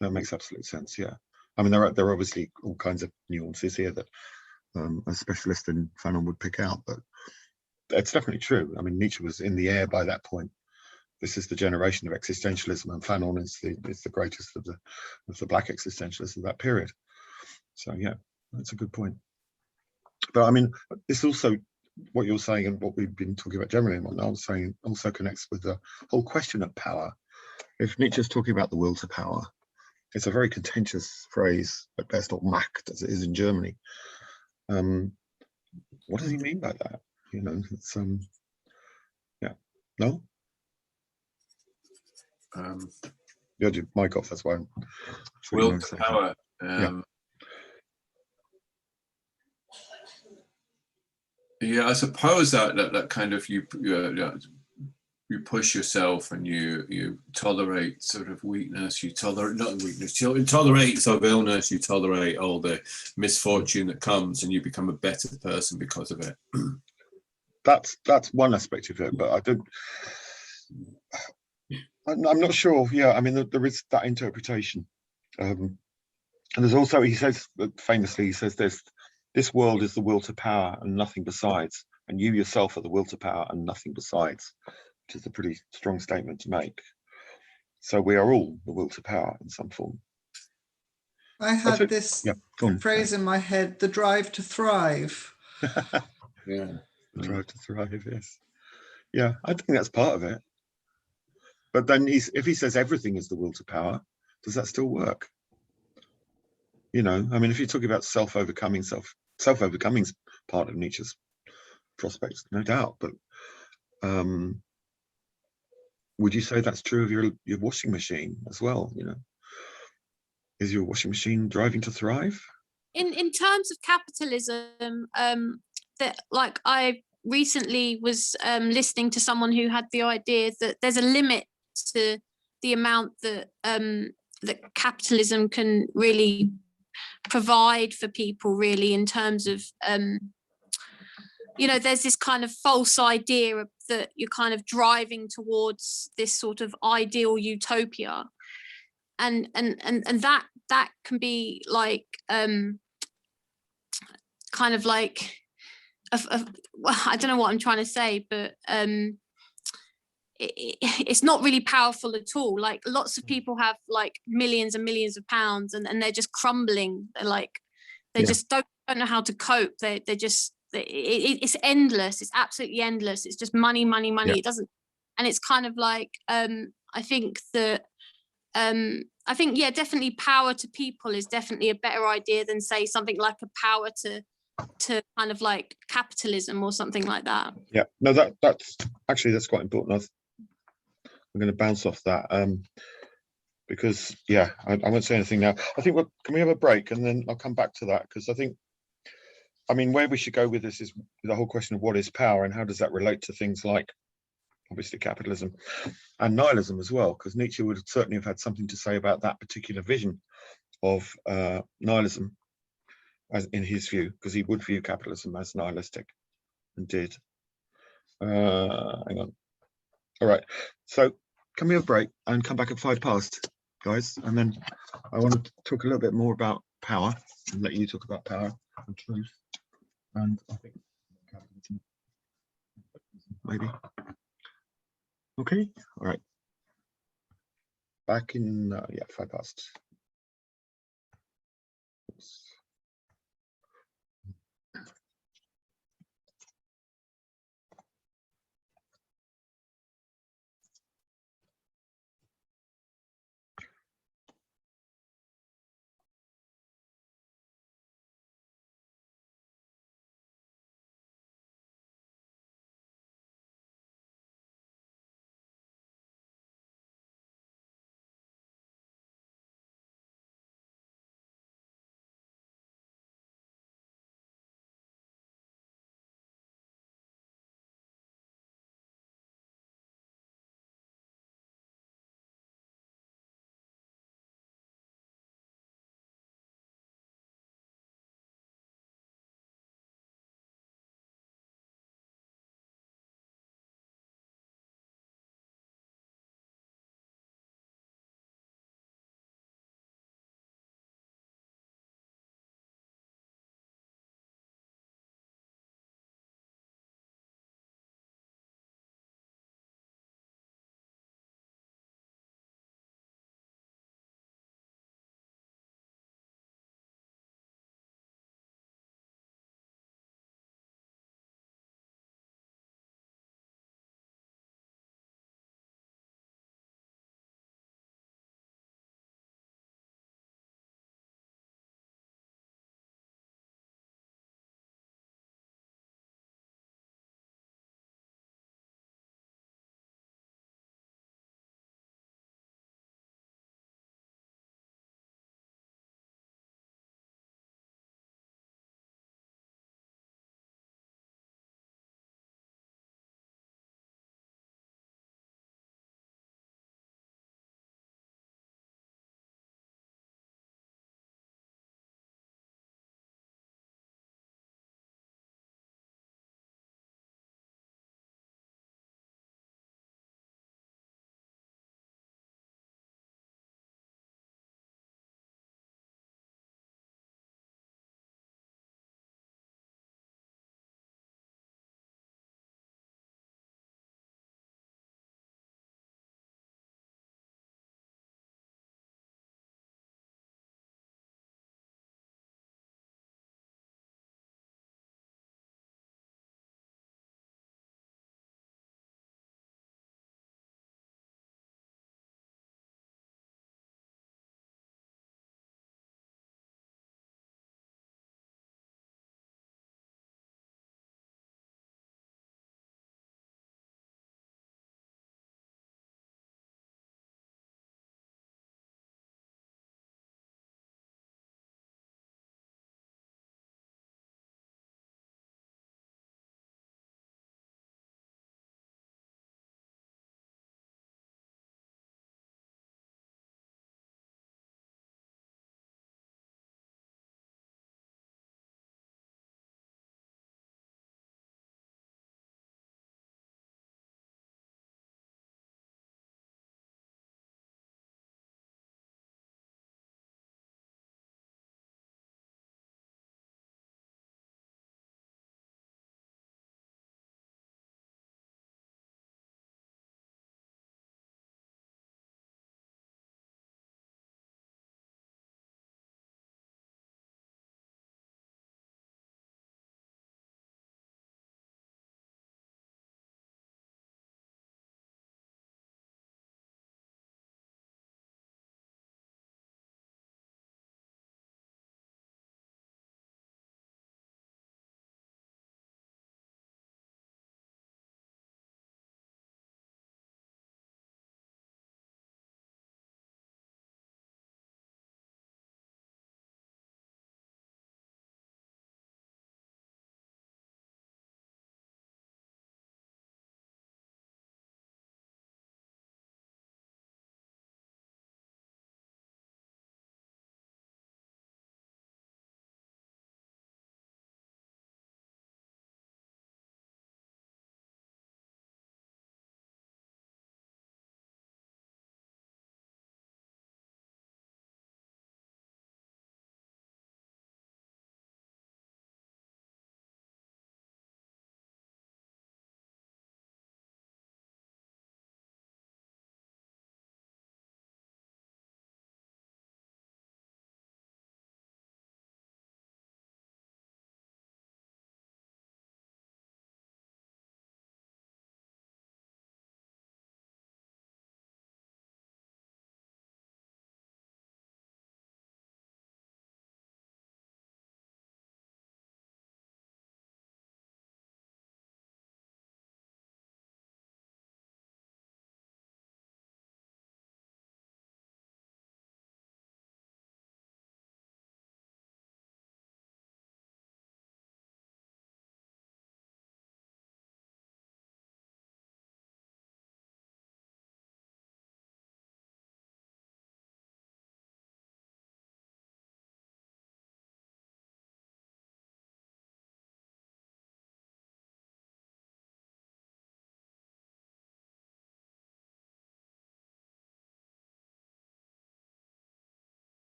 That makes absolute sense. Yeah, I mean, there are obviously all kinds of nuances here that a specialist in Fanon would pick out, but it's definitely true. I mean, Nietzsche was in the air by that point. This is the generation of existentialism, and Fanon is the greatest of the black existentialists of that period. So yeah, that's a good point. But I mean, this also, what you're saying and what we've been talking about generally, and what I was saying, also connects with the whole question of power. If Nietzsche's talking about the will to power, it's a very contentious phrase at best, or Macht as it is in Germany. What does he mean by that? It's yeah, no. You had your mic off, that's why. Will to power. Yeah, I suppose that kind of you push yourself and you tolerate sort of weakness, you tolerate not weakness, you tolerate sort of illness, you tolerate all the misfortune that comes, and you become a better person because of it. That's one aspect of it, but I'm not sure. Yeah, I mean, there is that interpretation. And there's also, he says famously, he says this world is the will to power and nothing besides, and you yourself are the will to power and nothing besides, which is a pretty strong statement to make. So we are all the will to power in some form. I had this phrase in my head: the drive to thrive. Yeah, the drive to thrive. Yes. Yeah, I think that's part of it. But then if he says everything is the will to power, does that still work? You know, I mean, if you're talking about self-overcoming, self-overcoming's part of Nietzsche's prospects, no doubt. But would you say that's true of your washing machine as well? You know, is your washing machine driving to thrive? In terms of capitalism, that like I recently was listening to someone who had the idea that there's a limit to the amount that that capitalism can really provide for people, really, in terms of you know, there's this kind of false idea that you're kind of driving towards this sort of ideal utopia, and that can be like kind of like well, I don't know what I'm trying to say, but it's not really powerful at all. Like lots of people have like millions and millions of pounds, and they're just crumbling. They're like they just don't know how to cope. They're just it's endless. It's absolutely endless. It's just money. It doesn't, and it's kind of like I think that yeah, definitely power to people is definitely a better idea than say something like a power to kind of like capitalism or something like that. Yeah, no, that's quite important. I'm going to bounce off that because I won't say anything now. I think can we have a break and then I'll come back to that, because I mean where we should go with this is the whole question of what is power and how does that relate to things like obviously capitalism and nihilism as well, because Nietzsche would certainly have had something to say about that particular vision of nihilism, as in his view, because he would view capitalism as nihilistic and did. Hang on. All right, so can we have a break and come back at 5 past, guys? And then I want to talk a little bit more about power and let you talk about power and truth. And I think capitalism, maybe. Okay, all right. Back in 5 past.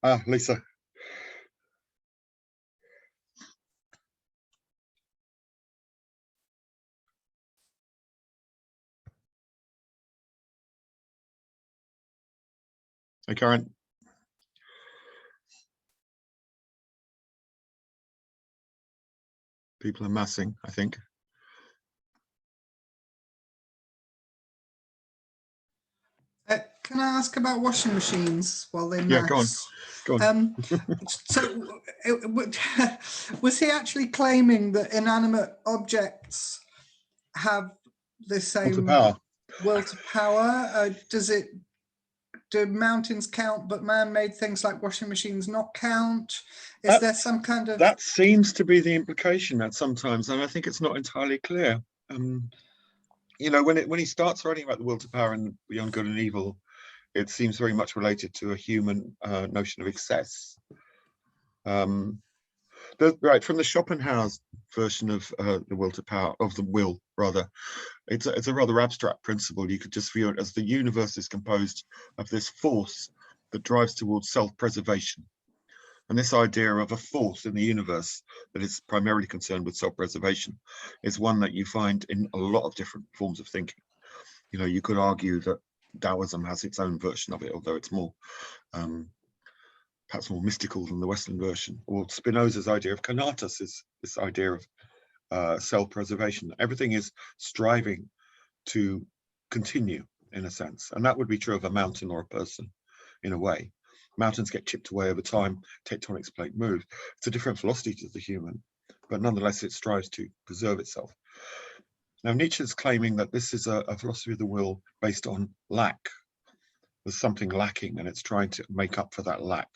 Ah, Lisa. Hey, Karen. People are massing, I think. Can I ask about washing machines while they Yeah, go on. mass? Go on. So was he actually claiming that inanimate objects have the Will to same power. will to power? Do mountains count, but man-made things like washing machines not count? Is there some kind of... That seems to be the implication that sometimes, and I think it's not entirely clear. You know, when he starts writing about the will to power and beyond good and evil, it seems very much related to a human notion of excess. Right, from the Schopenhauer's version of the will to power, of the will rather, it's a rather abstract principle. You could just view it as the universe is composed of this force that drives towards self-preservation. And this idea of a force in the universe that is primarily concerned with self-preservation is one that you find in a lot of different forms of thinking. You know, you could argue that Taoism has its own version of it, although it's more perhaps more mystical than the Western version. Or Spinoza's idea of conatus is this idea of self-preservation. Everything is striving to continue in a sense, and that would be true of a mountain or a person in a way. Mountains get chipped away over time, tectonic plate move. It's a different velocity to the human, but nonetheless it strives to preserve itself. Now Nietzsche's claiming that this is a philosophy of the will based on lack. There's something lacking and it's trying to make up for that lack.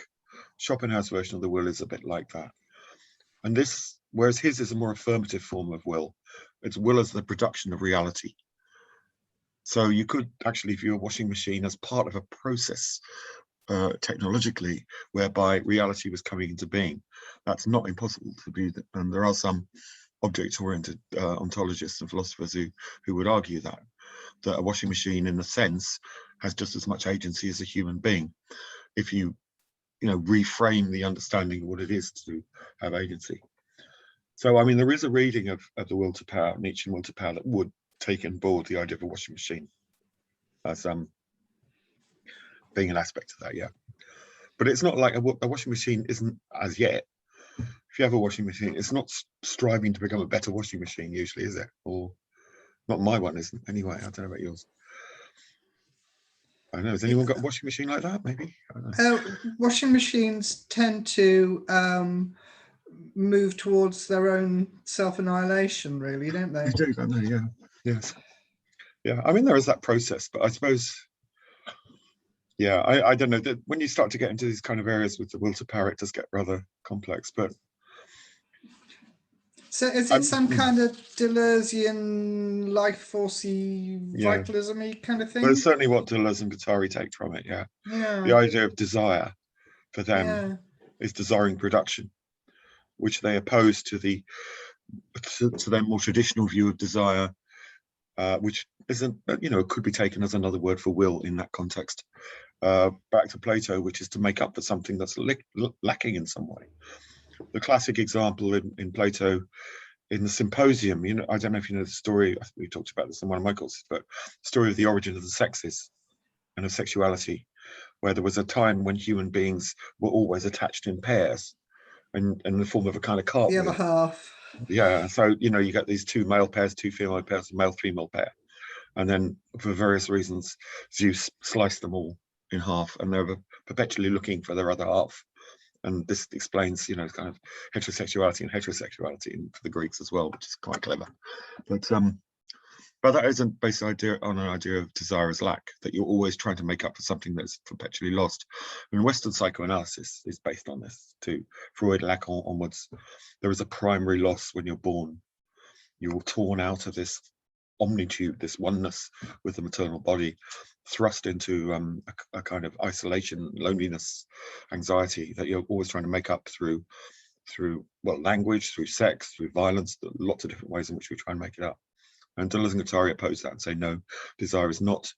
Schopenhauer's version of the will is a bit like that. And this, whereas his is a more affirmative form of will, it's will as the production of reality. So you could actually view a washing machine as part of a process technologically whereby reality was coming into being. That's not impossible to be, and there are some object-oriented ontologists and philosophers who would argue that a washing machine in a sense has just as much agency as a human being if you reframe the understanding of what it is to have agency. So I mean there is a reading of the will to power, Nietzschean will to power, that would take on board the idea of a washing machine as being an aspect of that, yeah. But it's not like a washing machine isn't as yet. If you have a washing machine, it's not striving to become a better washing machine usually, is it? Or not my one isn't anyway. I don't know about yours. I don't know, has anyone got a washing machine like that maybe? I don't know. Washing machines tend to move towards their own self-annihilation, really, don't they? They do, don't they? Yeah. Yes. Yeah. I mean, there is that process, but I suppose, yeah, I don't know that when you start to get into these kind of areas with the will to power, it does get rather complex. But so, is it some kind of Deleuzian life forcey vitalism-y kind of thing? Well, it's certainly what Deleuze and Guattari take from it. Yeah. Yeah. The idea of desire for them is desiring production, which they oppose to their more traditional view of desire, which isn't, could be taken as another word for will in that context. Back to Plato, which is to make up for something that's lacking in some way. The classic example in Plato, in the Symposium, I don't know if you know the story, I think we talked about this in one of my courses, but the story of the origin of the sexes and of sexuality, where there was a time when human beings were always attached in pairs and in the form of a kind of cartwheel. The other half. Yeah, so you get these two male pairs, two female pairs, a male-female pair, and then for various reasons Zeus sliced them all in half, and they were perpetually looking for their other half. And this explains, kind of heterosexuality and heterosexuality for the Greeks as well, which is quite clever. But that is based on an idea of desire as lack, that you're always trying to make up for something that's perpetually lost. And Western psychoanalysis is based on this too. Freud, Lacan onwards, there is a primary loss when you're born. You're torn out of this omnitude, this oneness with the maternal body, thrust into a kind of isolation, loneliness, anxiety that you're always trying to make up through language, through sex, through violence, lots of different ways in which we try and make it up. And Deleuze and Guattari oppose that and say, no, desire is not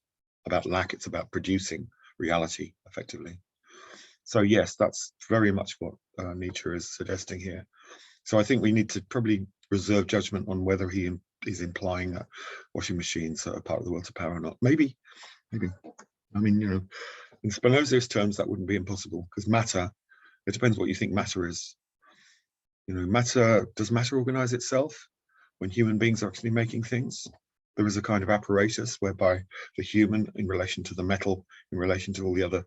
about lack, it's about producing reality, effectively. So yes, that's very much what Nietzsche is suggesting here. So I think we need to probably reserve judgment on whether he is implying that washing machines are part of the will to power or not. Maybe. I mean, you know, in Spinoza's terms, that wouldn't be impossible, because matter, it depends what you think matter is. You know, does matter organize itself when human beings are actually making things? There is a kind of apparatus whereby the human, in relation to the metal, in relation to all the other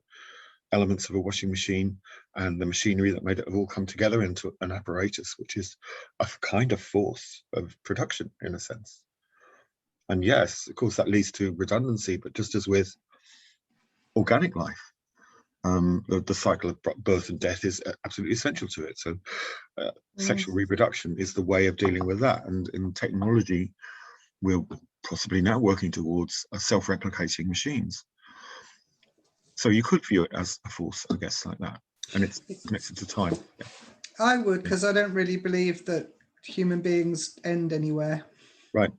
elements of a washing machine and the machinery that made it, have all come together into an apparatus, which is a kind of force of production in a sense. And yes, of course, that leads to redundancy, but just as with organic life, the cycle of birth and death is absolutely essential to it. So sexual reproduction is the way of dealing with that. And in technology, we're possibly now working towards self-replicating machines. So you could view it as a force, I guess, like that. And it's connected to time. Yeah. I would, because I don't really believe that human beings end anywhere. Right.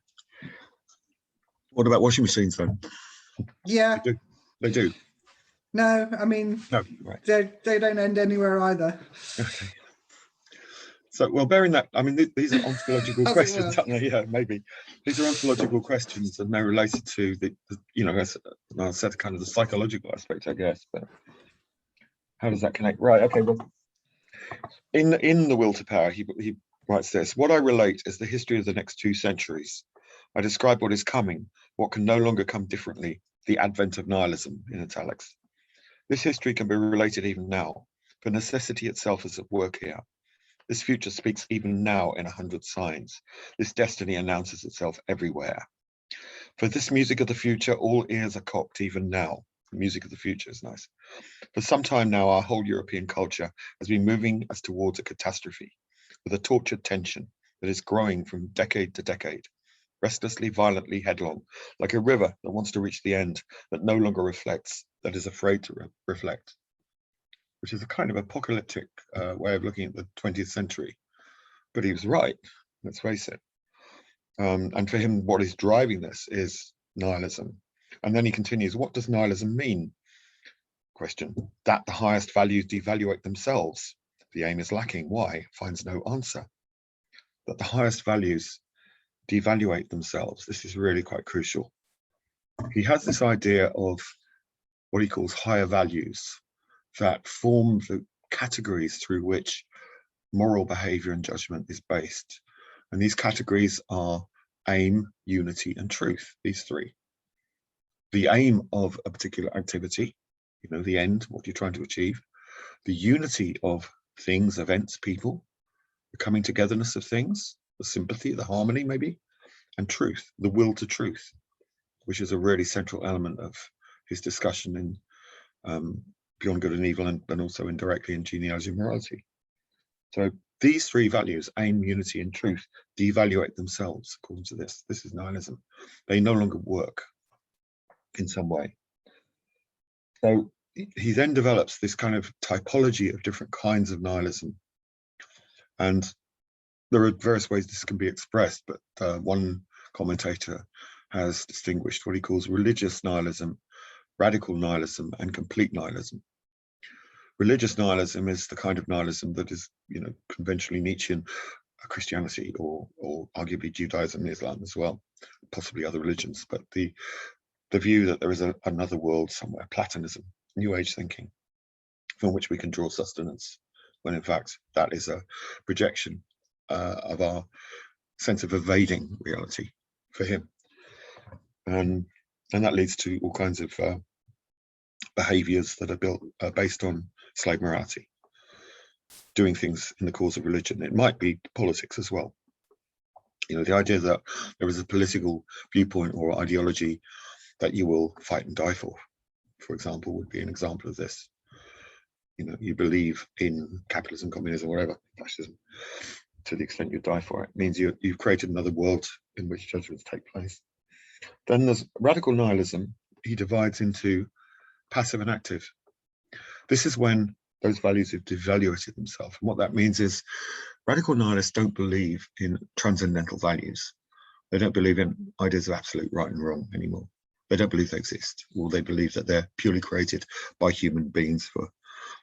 What about washing machines then? Yeah. They do. No, I mean, No, right. They don't end anywhere either. Okay. So, well, bearing that, I mean, these are ontological questions, aren't they? Yeah, maybe. These are ontological questions, and they're related to the you know, as I said, kind of the psychological aspect, I guess. But how does that connect? Right. Okay. Well, in The Will to Power, he writes this: "What I relate is the history of the next 2 centuries. I describe what is coming, what can no longer come differently, the advent of nihilism, in italics. This history can be related even now, for necessity itself is at work here. This future speaks even now in 100 signs. This destiny announces itself everywhere. For this music of the future, all ears are cocked even now." The music of the future is nice. "For some time now, our whole European culture has been moving us towards a catastrophe, with a tortured tension that is growing from decade to decade, restlessly, violently headlong, like a river that wants to reach the end, that no longer reflects, that is afraid to reflect." Which is a kind of apocalyptic way of looking at the 20th century. But he was right, let's face it. And for him, what is driving this is nihilism. And then he continues, what does nihilism mean? Question: that the highest values devaluate themselves. The aim is lacking. Why? Finds no answer. That the highest values devaluate themselves. This is really quite crucial. He has this idea of what he calls higher values that form the categories through which moral behavior and judgment is based. And these categories are aim, unity, and truth, these 3. The aim of a particular activity, you know, the end, what you're trying to achieve, the unity of things, events, people, the coming togetherness of things, the sympathy, the harmony maybe, and truth, the will to truth, which is a really central element of his discussion in Beyond Good and Evil, and also indirectly in Genealogy of Morality. So these 3 values, aim, unity, and truth, devaluate themselves according to this. This is nihilism. They no longer work in some way. So he then develops this kind of typology of different kinds of nihilism. And there are various ways this can be expressed, but one commentator has distinguished what he calls religious nihilism, radical nihilism, and complete nihilism. Religious nihilism is the kind of nihilism that is, you know, conventionally Nietzschean Christianity, or arguably Judaism and Islam as well, possibly other religions, but the view that there is another world somewhere, Platonism, New Age thinking, from which we can draw sustenance, when in fact that is a projection of our sense of evading reality for him. And that leads to all kinds of behaviors that are based on slave morality, doing things in the cause of religion. It might be politics as well. You know, the idea that there is a political viewpoint or ideology that you will fight and die for example, would be an example of this. You know, you believe in capitalism, communism, whatever, fascism, to the extent you die for it. It means you've created another world in which judgments take place. Then there's radical nihilism. He divides into passive and active. This is when those values have devaluated themselves. And what that means is radical nihilists don't believe in transcendental values. They don't believe in ideas of absolute right and wrong anymore. They don't believe they exist, or they believe that they're purely created by human beings for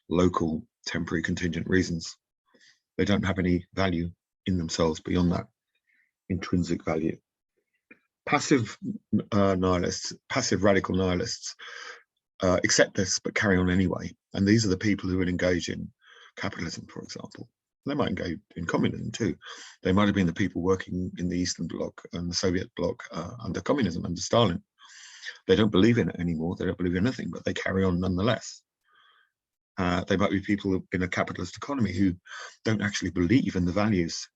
local, temporary, contingent reasons. They don't have any value in themselves beyond that intrinsic value. Passive nihilists, passive radical nihilists accept this but carry on anyway. And these are the people who would engage in capitalism, for example. They might engage in communism too. They might have been the people working in the Eastern Bloc and the Soviet Bloc under communism, under Stalin. They don't believe in it anymore. They don't believe in anything, but they carry on nonetheless. They might be people in a capitalist economy who don't actually believe in the values,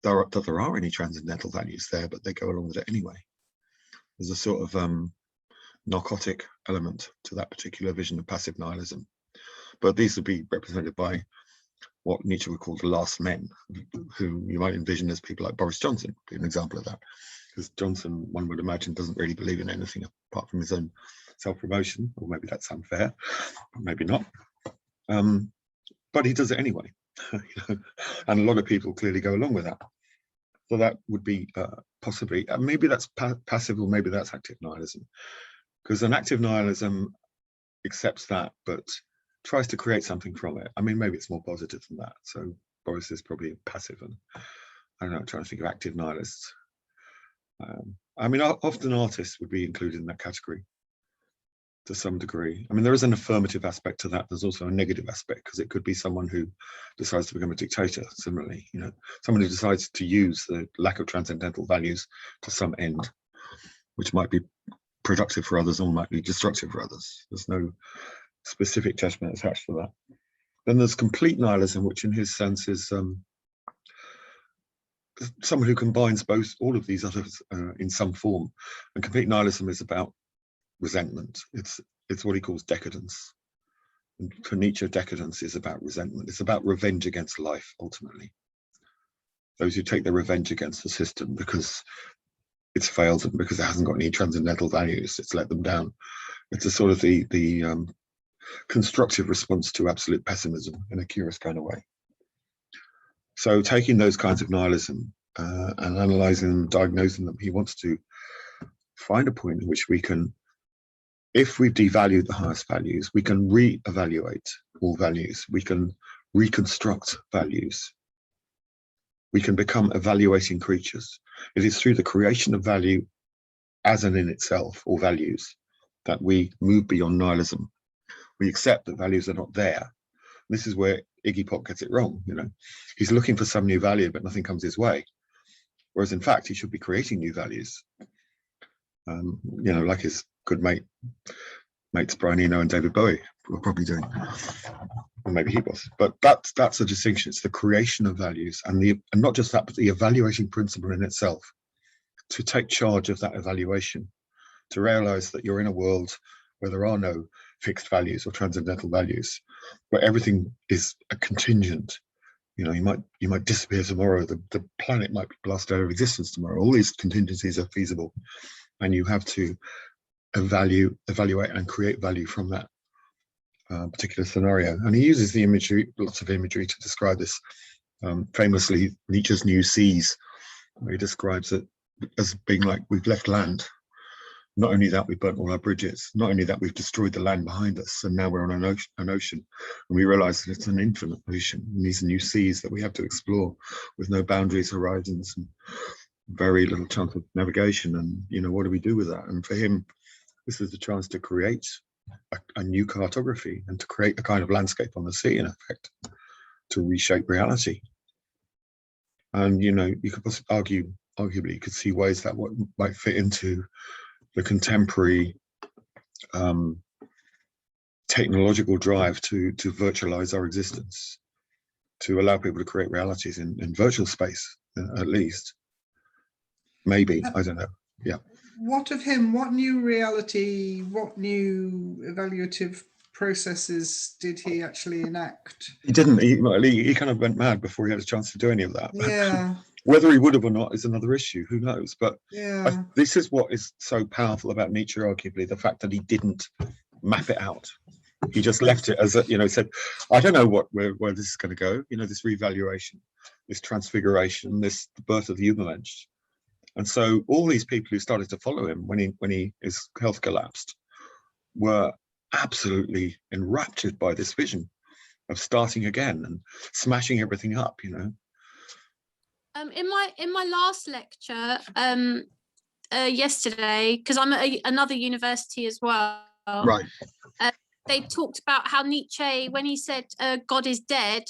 that there are any transcendental values there, but they go along with it anyway. There's a sort of narcotic element to that particular vision of passive nihilism. But these would be represented by what Nietzsche would call the last men, who you might envision as people like Boris Johnson, be an example of that. Because Johnson, one would imagine, doesn't really believe in anything apart from his own self-promotion, or maybe that's unfair, maybe not. But he does it anyway, you know? And a lot of people clearly go along with that. So that would be possibly, maybe that's passive, or maybe that's active nihilism. Because an active nihilism accepts that, but tries to create something from it. I mean, maybe it's more positive than that. So Boris is probably passive, and I don't know, I'm trying to think of active nihilists. I mean, often artists would be included in that category to some degree. I mean, there is an affirmative aspect to that. There's also a negative aspect, because it could be someone who decides to become a dictator. Similarly, you know, someone who decides to use the lack of transcendental values to some end, which might be productive for others or might be destructive for others. There's no specific judgment attached to that. Then there's complete nihilism, which in his sense is someone who combines all of these others in some form. And complete nihilism is about resentment. It's what he calls decadence. And for Nietzsche, decadence is about resentment. It's about revenge against life, ultimately. Those who take their revenge against the system because it's failed them, because it hasn't got any transcendental values, it's let them down. It's a sort of the constructive response to absolute pessimism in a curious kind of way. So taking those kinds of nihilism and analysing them, diagnosing them, he wants to find a point in which we can, if we've devalued the highest values, we can re-evaluate all values. We can reconstruct values. We can become evaluating creatures. It is through the creation of value as an in itself, or values, that we move beyond nihilism. We accept that values are not there. This is where Iggy Pop gets it wrong. You know, he's looking for some new value, but nothing comes his way. Whereas in fact, he should be creating new values. You know, like his good mates Brian Eno and David Bowie were probably doing, or maybe he was. But that's a distinction. It's the creation of values, and not just that, but the evaluating principle in itself. To take charge of that evaluation, to realize that you're in a world where there are no fixed values or transcendental values, where everything is a contingent. You know, you might disappear tomorrow. The planet might be blasted out of existence tomorrow. All these contingencies are feasible, and you have to evaluate and create value from that particular scenario. And he uses the imagery, lots of imagery, to describe this. Famously, Nietzsche's New Seas, where he describes it as being like, we've left land. Not only that, we've burnt all our bridges. Not only that, we've destroyed the land behind us, and now we're on an ocean. And we realize that it's an infinite ocean, and these new seas that we have to explore with no boundaries, horizons, and very little chance of navigation. And, you know, what do we do with that? And for him, this is the chance to create a new cartography, and to create a kind of landscape on the sea, in effect, to reshape reality. And, you know, you could arguably, you could see ways that what might fit into the contemporary technological drive to virtualize our existence, to allow people to create realities in virtual space, at least. Maybe, I don't know. Yeah. What of him? What new reality, what new evaluative processes did he actually enact? He didn't. He kind of went mad before he had a chance to do any of that. Yeah. Whether he would have or not is another issue. Who knows? But Yeah. this is what is so powerful about Nietzsche, arguably, the fact that he didn't map it out. He just left it as a, you know, said, I don't know where this is going to go. You know, this revaluation, this transfiguration, this birth of the Übermensch. And so all these people who started to follow him when his health collapsed were absolutely enraptured by this vision. starting again and smashing everything up, you know. In my last lecture yesterday, because I'm at another university as well, Right. they talked about how Nietzsche, when he said God is dead,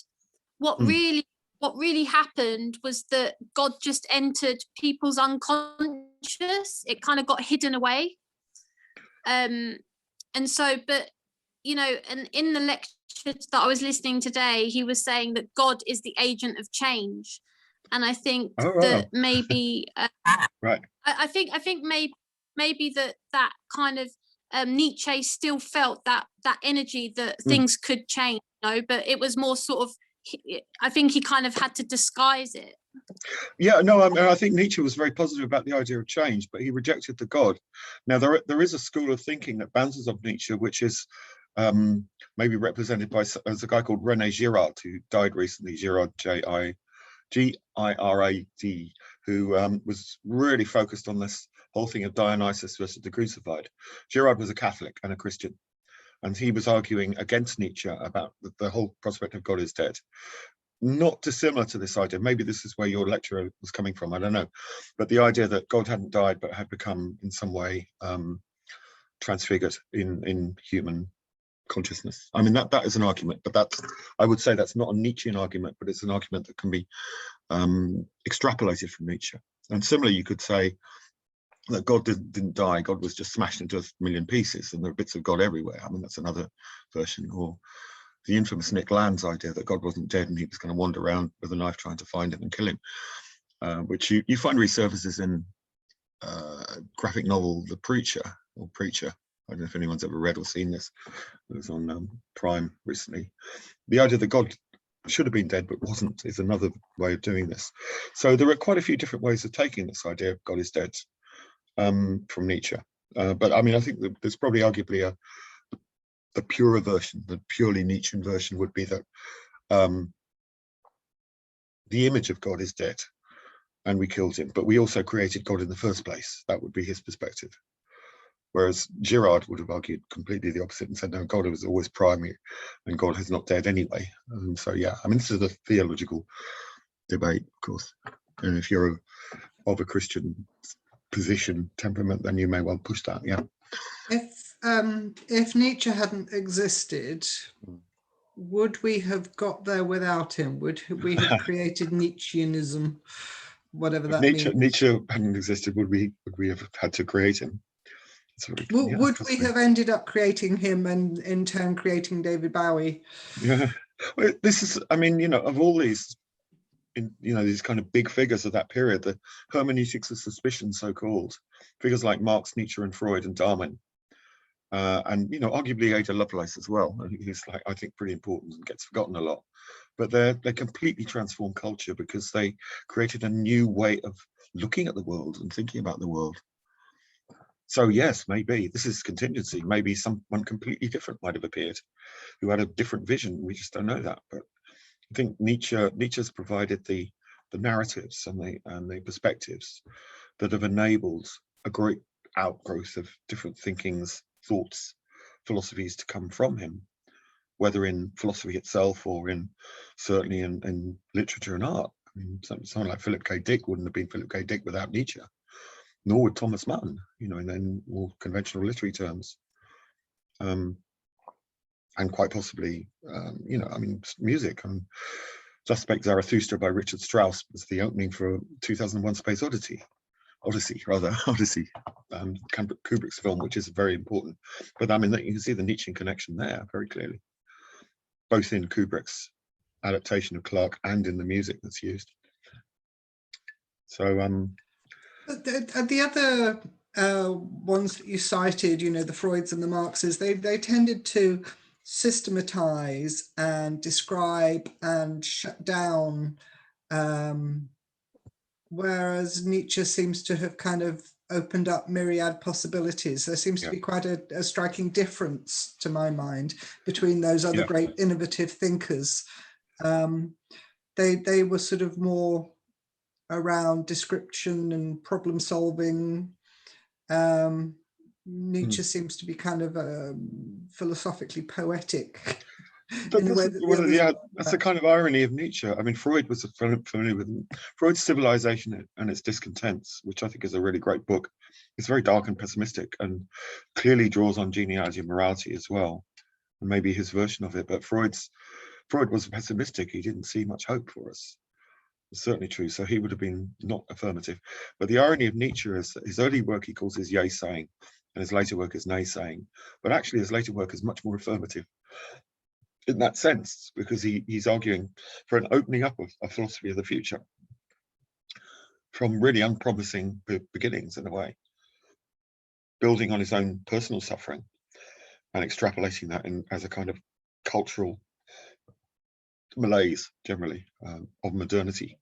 what really happened was that God just entered people's unconscious. It kind of got hidden away. And so, but, you know, and in the lecture that I was listening today, he was saying that God is the agent of change. And I think that maybe, right. I think maybe that kind of Nietzsche still felt that energy that things could change, you know, but it was more sort of, I think he kind of had to disguise it. Yeah, no, I think Nietzsche was very positive about the idea of change, but he rejected the God. Now, there is a school of thinking that bounces off Nietzsche, which is maybe represented by as a guy called René Girard, who died recently, Girard, G-I-R-A-D, who was really focused on this whole thing of Dionysius versus the crucified. Girard was a Catholic and a Christian, and he was arguing against Nietzsche about the whole prospect of God is dead. Not dissimilar to this idea. Maybe this is where your lecturer was coming from, I don't know. But the idea that God hadn't died, but had become in some way transfigured in human consciousness. I mean, that is an argument, but I would say that's not a Nietzschean argument, but it's an argument that can be extrapolated from Nietzsche. And similarly, you could say that God didn't die, God was just smashed into a million pieces and there are bits of God everywhere. I mean, that's another version. Or the infamous Nick Land's idea that God wasn't dead and he was going to wander around with a knife trying to find him and kill him, which you find resurfaces in graphic novel The Preacher, or Preacher. I don't know if anyone's ever read or seen this. It was on Prime recently. The idea that God should have been dead but wasn't is another way of doing this. So there are quite a few different ways of taking this idea of God is dead from Nietzsche. But I mean, I think that there's probably arguably the purer version, the purely Nietzschean version would be that the image of God is dead and we killed him, but we also created God in the first place. That would be his perspective. Whereas Girard would have argued completely the opposite and said, no, God was always primary and God is not dead anyway. So, yeah, I mean, this is a theological debate, of course. And if you're of a Christian position, temperament, then you may well push that, yeah. If Nietzsche hadn't existed, would we have got there without him? Would we have created Nietzscheanism, whatever that means? Nietzsche hadn't existed, would we have had to create him? Would we have ended up creating him and in turn creating David Bowie? Yeah, well, this is, I mean, you know, of all these, these kind of big figures of that period, the hermeneutics of suspicion, so-called, figures like Marx, Nietzsche and Freud and Darwin, and, you know, arguably Ada Lovelace as well, who's like, I think, pretty important and gets forgotten a lot. But they completely transformed culture because they created a new way of looking at the world and thinking about the world. So yes, maybe this is contingency. Maybe someone completely different might have appeared, who had a different vision. We just don't know that. But I think Nietzsche's provided the narratives and the perspectives that have enabled a great outgrowth of different thinkings, thoughts, philosophies to come from him, whether in philosophy itself or certainly in literature and art. I mean, someone like Philip K. Dick wouldn't have been Philip K. Dick without Nietzsche, nor would Thomas Mann, you know, in more conventional literary terms. And quite possibly, you know, I mean, music. Suspect Zarathustra by Richard Strauss was the opening for 2001: Space Odyssey, Kubrick's film, which is very important. But I mean, you can see the Nietzschean connection there very clearly, both in Kubrick's adaptation of Clark and in the music that's used. So, the other ones that you cited, you know, the Freuds and the Marxes, they tended to systematize and describe and shut down, whereas Nietzsche seems to have kind of opened up myriad possibilities. There seems to be quite a striking difference, to my mind, between those other great innovative thinkers. They were sort of more around description and problem solving. Nietzsche seems to be kind of philosophically poetic. in the way that the others Yeah, that's the kind of irony of Nietzsche. I mean, Freud was familiar with Freud's Civilization and Its Discontents, which I think is a really great book. It's very dark and pessimistic and clearly draws on genealogy and morality as well, and maybe his version of it. But Freud was pessimistic. He didn't see much hope for us. It's certainly true. So he would have been not affirmative. But the irony of Nietzsche is that his early work he calls his yay saying, and his later work is nay saying. But actually, his later work is much more affirmative in that sense, because he's arguing for an opening up of a philosophy of the future from really unpromising beginnings in a way, building on his own personal suffering and extrapolating that as a kind of cultural malaise generally of modernity.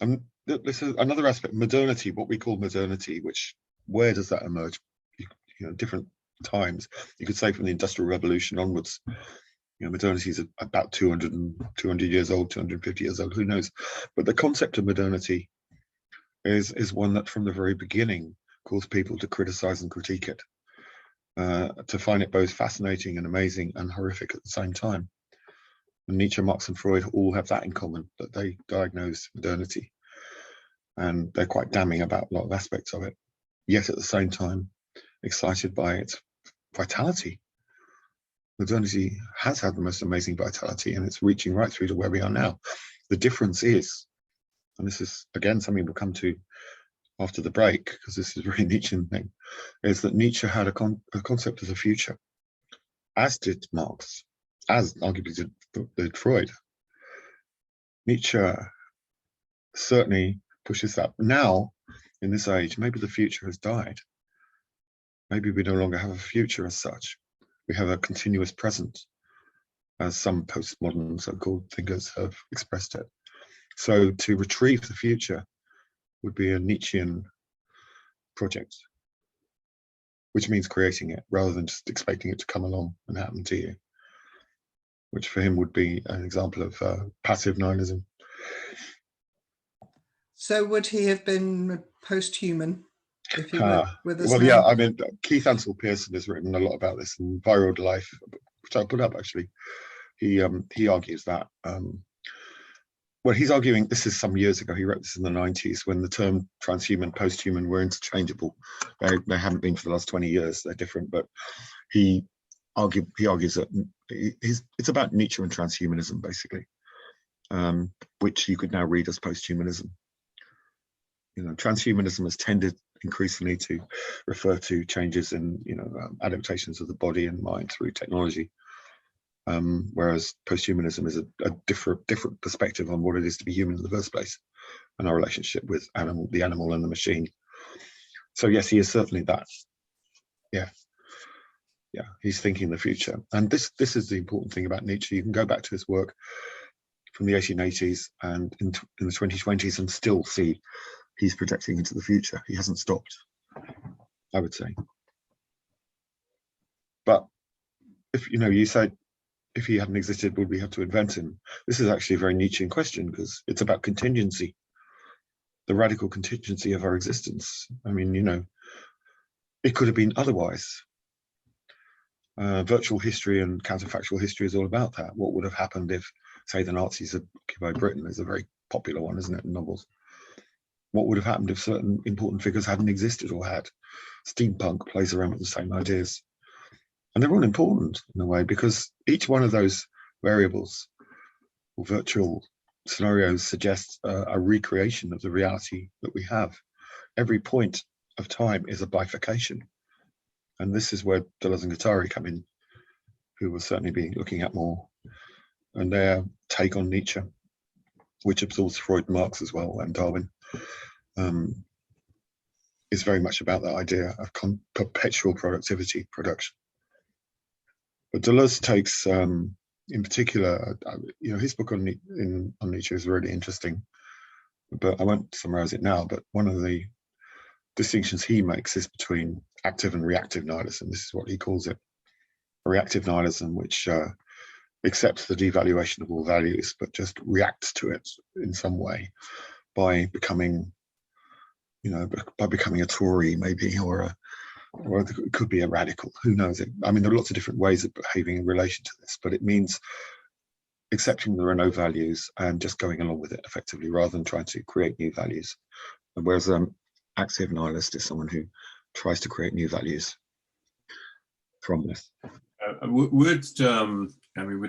And this is another aspect, modernity, what we call modernity, which, where does that emerge? You know, different times. You could say from the Industrial Revolution onwards, you know, modernity is about 200 years old, 250 years old, who knows? But the concept of modernity is one that from the very beginning caused people to criticize and critique it, to find it both fascinating and amazing and horrific at the same time. And Nietzsche, Marx and Freud all have that in common, that they diagnose modernity, and they're quite damning about a lot of aspects of it, yet at the same time excited by its vitality. Modernity has had the most amazing vitality, and it's reaching right through to where we are now. The difference is, and this is again something we'll come to after the break, because this is a very Nietzschean thing, is that Nietzsche had a concept of the future, as did Marx, as arguably did Freud. Nietzsche certainly pushes that. Now, in this age, maybe the future has died. Maybe we no longer have a future as such. We have a continuous present, as some postmodern so-called thinkers have expressed it. So to retrieve the future would be a Nietzschean project, which means creating it rather than just expecting it to come along and happen to you, which for him would be an example of passive nihilism. So would he have been post-human if he were with us well, now? yeah, I mean, Keith Ansel Pearson has written a lot about this in Viral Life, which I put up actually. He argues that, well, he's arguing, this is some years ago, he wrote this in the 90s, when the term transhuman, post-human were interchangeable. They haven't been for the last 20 years, they're different, but he argues that it's about Nietzsche and transhumanism, basically, which you could now read as posthumanism. You know, transhumanism has tended increasingly to refer to changes in, you know, adaptations of the body and mind through technology, whereas posthumanism is a different perspective on what it is to be human in the first place and our relationship with the animal and the machine. So yes, he is certainly that. Yeah, he's thinking the future, and this is the important thing about Nietzsche. You can go back to his work from the 1880s and in the 2020s and still see he's projecting into the future. He hasn't stopped, I would say. But if, you know, you said, if he hadn't existed, would we have to invent him? This is actually a very Nietzschean question, because it's about contingency, the radical contingency of our existence. I mean, you know, it could have been otherwise. Virtual history and counterfactual history is all about that. What would have happened if, say, the Nazis had occupied Britain? Is a very popular one, isn't it, in novels? What would have happened if certain important figures hadn't existed or had? Steampunk plays around with the same ideas. And they're all important in a way, because each one of those variables or virtual scenarios suggests a recreation of the reality that we have. Every point of time is a bifurcation. And this is where Deleuze and Guattari come in, who will certainly be looking at more, and their take on Nietzsche, which absorbs Freud and Marx as well, and Darwin, is very much about that idea of perpetual production. But Deleuze takes, in particular, you know, his book on Nietzsche is really interesting, but I won't summarize it now. But one of the distinctions he makes is between active and reactive nihilism. This is what he calls it. Reactive nihilism, which accepts the devaluation of all values, but just reacts to it in some way by becoming, you know, by becoming a Tory maybe, or Or it could be a radical, who knows it. I mean, there are lots of different ways of behaving in relation to this, but it means accepting there are no values and just going along with it effectively, rather than trying to create new values. Whereas active nihilist is someone who tries to create new values from this. Would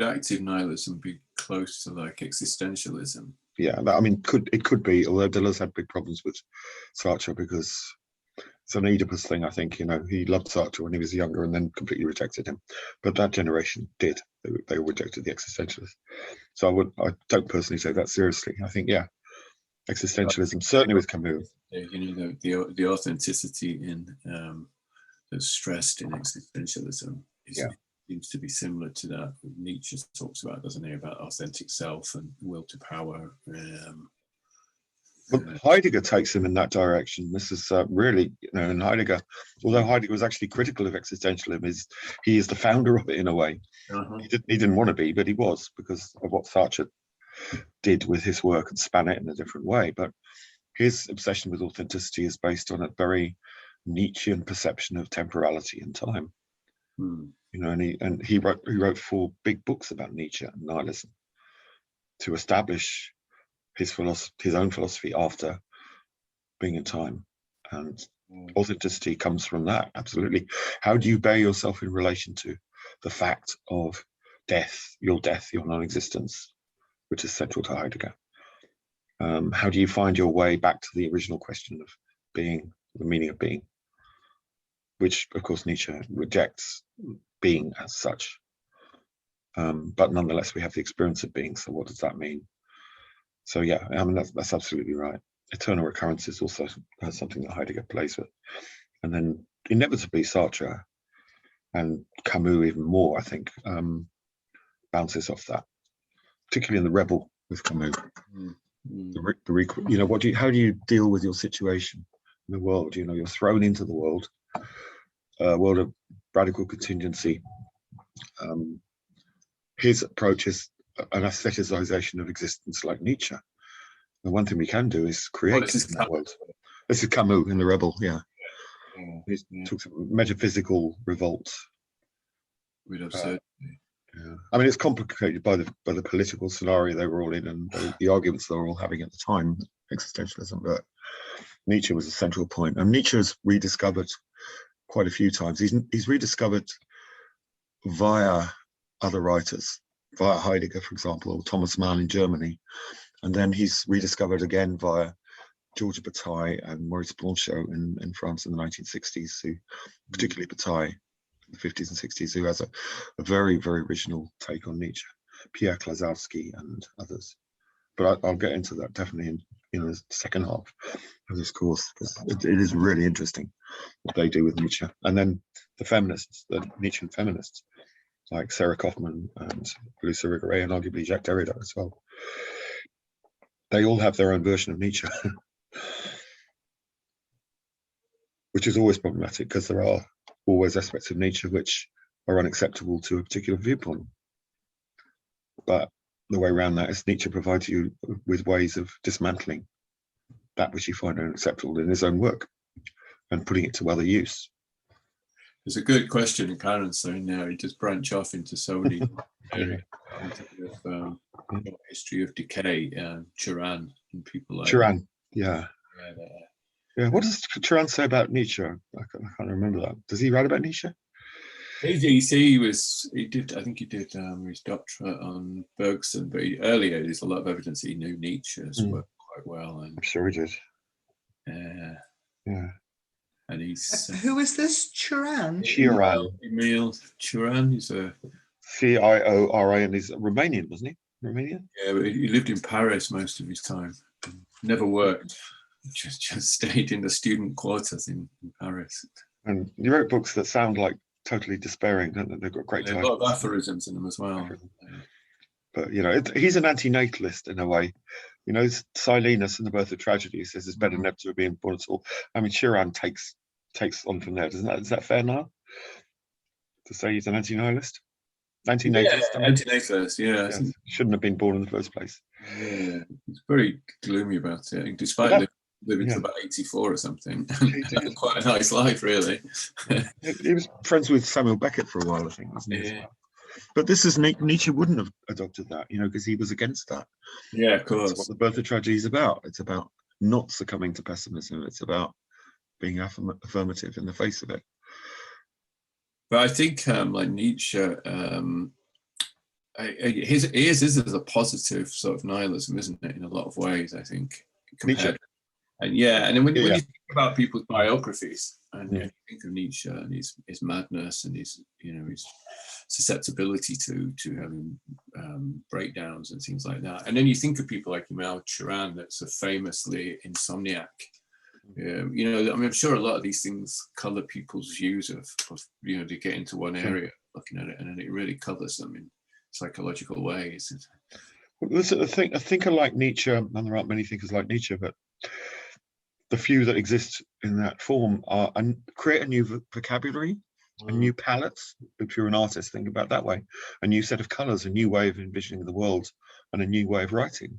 active nihilism be close to like existentialism? Yeah, I mean, it could be, although Deleuze had big problems with Sartre because it's an Oedipus thing, I think. You know, he loved Sartre when he was younger and then completely rejected him. But that generation did. They rejected the existentialists. So I don't personally take that seriously. I think, yeah, existentialism, certainly with Camus. You know, the authenticity in that's stressed in existentialism seems to be similar to that Nietzsche talks about, doesn't he, about authentic self and will to power. But Heidegger takes him in that direction. This is really, you know, and Heidegger, although Heidegger was actually critical of existentialism, he is the founder of it in a way. He didn't want to be, but he was, because of what Sartre did with his work and span it in a different way. But his obsession with authenticity is based on a very Nietzschean perception of temporality and time. You know, and he wrote 4 big books about Nietzsche and nihilism to establish his own philosophy after being in time. And authenticity comes from that, absolutely. How do you bear yourself in relation to the fact of death, your non-existence, which is central to Heidegger? How do you find your way back to the original question of being, the meaning of being, which of course Nietzsche rejects being as such, but nonetheless we have the experience of being. So what does that mean? So yeah, I mean, that's absolutely right. Eternal recurrence is also something that Heidegger plays with, and then inevitably Sartre and Camus even more, I think, bounces off that, particularly in The Rebel with Camus. You know, how do you deal with your situation in the world? You know, you're thrown into the world of radical contingency. His approach is an aestheticization of existence like Nietzsche. The one thing we can do is create in that world. This is Camus in The Rebel, yeah. He talks about metaphysical revolt. We'd have said. Yeah. I mean, it's complicated by the political scenario they were all in and the arguments they were all having at the time, existentialism, but Nietzsche was a central point. And Nietzsche is rediscovered quite a few times. He's rediscovered via other writers, via Heidegger, for example, or Thomas Mann in Germany. And then he's rediscovered again via Georges Bataille and Maurice Blanchot in France in the 1960s, who, particularly Bataille in the 50s and 60s, who has a very, very original take on Nietzsche, Pierre Klazowski and others. But I'll get into that definitely in the second half of this course, because it is really interesting what they do with Nietzsche. And then the feminists, the Nietzschean feminists, like Sarah Kaufman and Lucia Irigaray and arguably Jacques Derrida as well. They all have their own version of Nietzsche, which is always problematic because there are always aspects of Nietzsche which are unacceptable to a particular viewpoint. But the way around that is Nietzsche provides you with ways of dismantling that which you find unacceptable in his own work and putting it to other use. There's a good question in Karen's saying now, he just branch off into so many areas. History of decay, Turan and people like Turan, yeah. What does Turan say about Nietzsche? I can't remember that. Does he write about Nietzsche? He did. I think he did his doctorate on Bergson, but earlier there's a lot of evidence he knew Nietzsche's work quite well. And I'm sure he did. Yeah. And he's who is this? Turan? Emil Turan. He's a Cioran, and he's Romanian, wasn't he? Romanian? Yeah, but he lived in Paris most of his time. Never worked. Just stayed in the student quarters in Paris. And you wrote books that sound like totally despairing, don't they? They've got great titles. A lot of aphorisms in them as well. But you know, he's an anti-natalist in a way. You know, Silenus in The Birth of Tragedy says it's better never to have been born at all. I mean, Turan takes on from there. Is that fair now? To say he's an anti-nihilist? Anti-natalist? Yeah, anti-natalist, yeah. Shouldn't have been born in the first place. Yeah, he's very gloomy about it. Despite living to about 84 or something. Quite a nice life, really. He was friends with Samuel Beckett for a while, I think, wasn't he? As well? But this is Nietzsche wouldn't have adopted that, you know, because he was against that. Yeah, of course. That's what the Birth of Tragedy is about. It's about not succumbing to pessimism. It's about being affirmative in the face of it. But I think like Nietzsche, his is a positive sort of nihilism, isn't it? In a lot of ways, I think. Nietzsche. And yeah, and then when you think about people's biographies, and you think of Nietzsche and his madness and his, you know, his susceptibility to having breakdowns and things like that, and then you think of people like Emile Cioran, that's a famously insomniac. You know, I mean, I'm sure a lot of these things color people's views of you know, they get into one area looking at it, and then it really colors them in psychological ways. Well, a thinker like Nietzsche, and there aren't many thinkers like Nietzsche, but the few that exist in that form are and create a new vocabulary, a new palette. If you're an artist, think about it that way. A new set of colors, a new way of envisioning the world, and a new way of writing.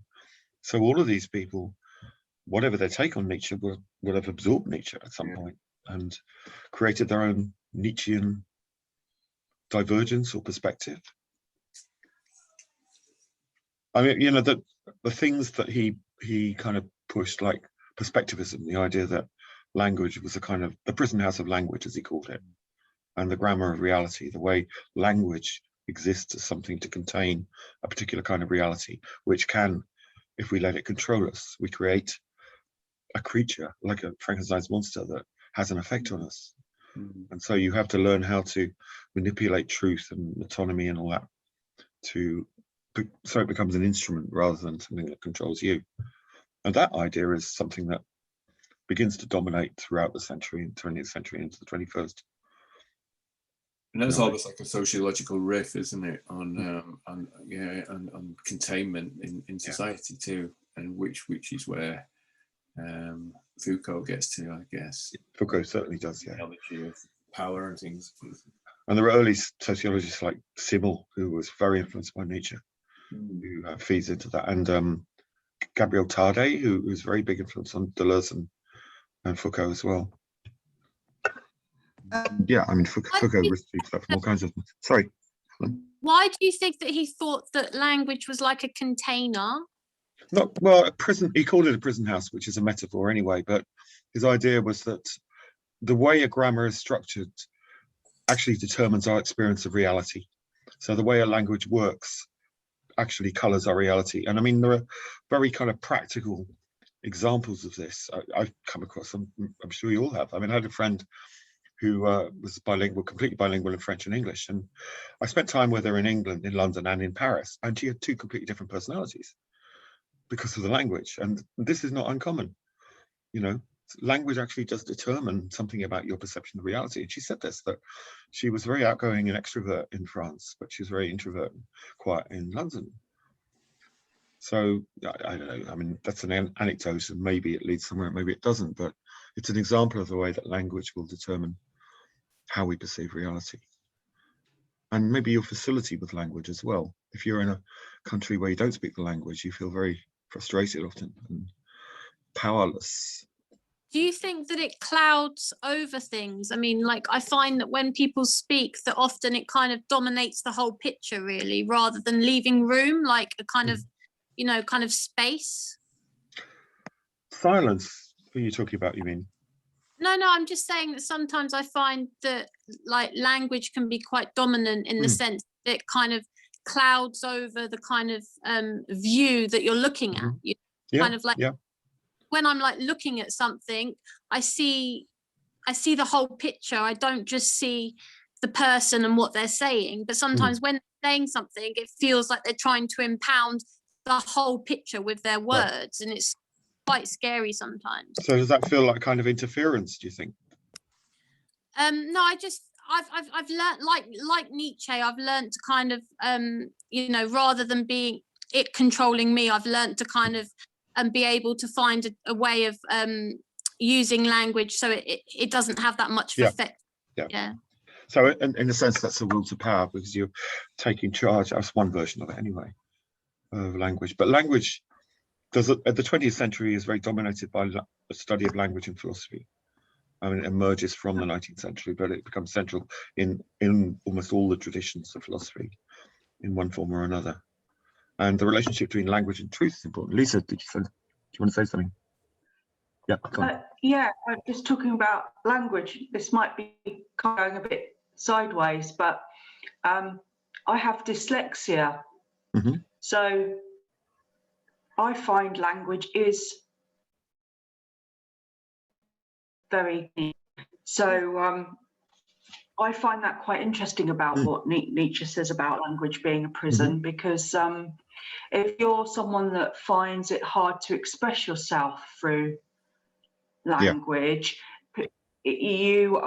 So all of these people, whatever their take on Nietzsche, will have absorbed Nietzsche at some point and created their own Nietzschean divergence or perspective. I mean, you know, the things that he kind of pushed, like perspectivism, the idea that language was a kind of the prison house of language, as he called it, and the grammar of reality, the way language exists as something to contain a particular kind of reality, which can, if we let it control us, we create a creature like a Frankenstein's monster that has an effect on us. And so you have to learn how to manipulate truth and autonomy and all that so it becomes an instrument rather than something that controls you. And that idea is something that begins to dominate throughout the century, 20th century into the 21st. And that's almost like a sociological riff, isn't it, on containment in society too, and which is where Foucault gets to, I guess. Foucault certainly does, yeah. The theology of power and things. And there were early sociologists like Simmel, who was very influenced by Nietzsche, who feeds into that, and Gabriel Tarde, who was very big influence on Deleuze and Foucault as well. Yeah, I mean, Foucault receives that from all kinds of. Sorry. Why do you think that he thought that language was like a container? Not well, a prison. He called it a prison house, which is a metaphor anyway. But his idea was that the way a grammar is structured actually determines our experience of reality. So the way a language works actually colors our reality. And I mean, there are very kind of practical examples of this. I've come across them. I'm sure you all have. I mean, I had a friend who was bilingual, completely bilingual in French and English. And I spent time with her in England, in London and in Paris. And she had two completely different personalities because of the language. And this is not uncommon. You know, language actually does determine something about your perception of reality. And she said this, that she was very outgoing and extrovert in France, but she was very introvert and quiet in London. So I don't know, I mean, that's an anecdote, and maybe it leads somewhere, maybe it doesn't, but it's an example of the way that language will determine how we perceive reality. And maybe your facility with language as well. If you're in a country where you don't speak the language, you feel very frustrated often and powerless. Do you think that it clouds over things? I mean, like, I find that when people speak, that often it kind of dominates the whole picture, really, rather than leaving room, like a kind of, you know, kind of space. Silence, who are you talking about, you mean? No, I'm just saying that sometimes I find that, like, language can be quite dominant in the sense that it kind of clouds over the kind of view that you're looking at. You know, kind of like, when I'm like looking at something, I see the whole picture. I don't just see the person and what they're saying, but sometimes when they're saying something, it feels like they're trying to impound the whole picture with their words, and it's quite scary sometimes. So does that feel like kind of interference, do you think? No, I've learned, like Nietzsche, I've learned to kind of you know, rather than being it controlling me, I've learned to kind of be able to find a way of using language so it doesn't have that much effect. So in a sense, that's a will to power, because you're taking charge. That's one version of it anyway, of language. But language the 20th century is very dominated by the study of language and philosophy. I mean, it emerges from the 19th century, but it becomes central in almost all the traditions of philosophy in one form or another. And the relationship between language and truth is important. Lisa, do you want to say something? Yeah, come on. Yeah, I'm just talking about language. This might be going a bit sideways, but I have dyslexia. Mhm. So I find language is very deep. So I find that quite interesting about what Nietzsche says about language being a prison, because if you're someone that finds it hard to express yourself through language, you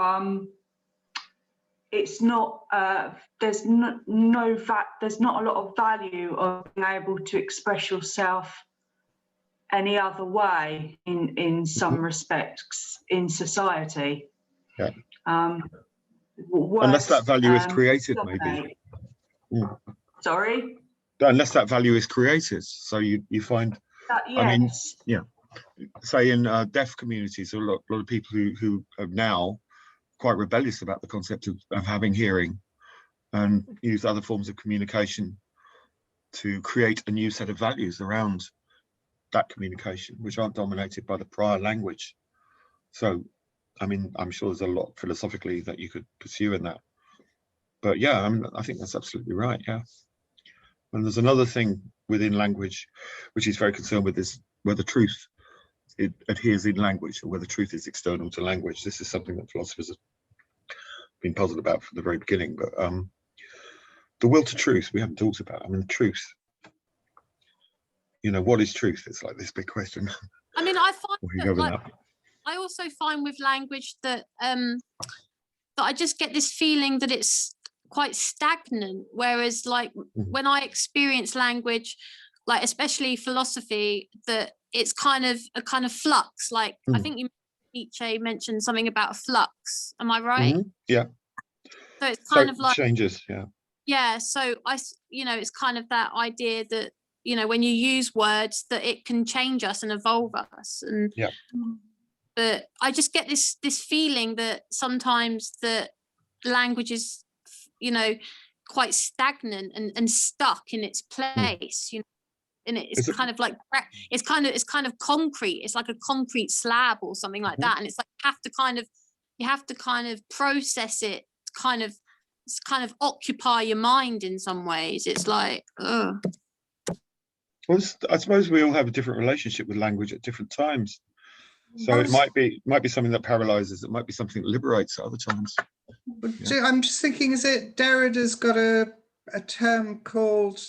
it's not there's not a lot of value of being able to express yourself any other way in some respects in society. Unless that value is created, maybe. Sorry? Unless that value is created. So you find, Yes. I mean, yeah, say in deaf communities, a lot of people who are now quite rebellious about the concept of having hearing, and use other forms of communication to create a new set of values around that communication, which aren't dominated by the prior language. So, I mean, I'm sure there's a lot philosophically that you could pursue in that. But yeah, I mean, I think that's absolutely right, yeah. And there's another thing within language, which is very concerned with, this, whether truth it adheres in language or whether truth is external to language. This is something that philosophers have been puzzled about from the very beginning. But the will to truth, we haven't talked about. I mean, truth, you know, what is truth? It's like this big question. I mean, I find that, like, I also find with language that that I just get this feeling that it's quite stagnant, whereas like when I experience language, like especially philosophy, that it's kind of a kind of flux. Like I think Nietzsche mentioned something about a flux. Am I right? Yeah. So it's kind of like changes. Yeah. So you know, it's kind of that idea that, you know, when you use words, that it can change us and evolve us. And but I just get this feeling that sometimes the language is, you know, quite stagnant and stuck in its place, you know, and it's kind of like it's kind of concrete. It's like a concrete slab or something like that, and it's like you have to kind of process it, kind of occupy your mind in some ways. It's like, well, I suppose we all have a different relationship with language at different times. So it might be something that paralyzes. It might be something that liberates at other times. I'm just thinking, is it Derrida's got a term called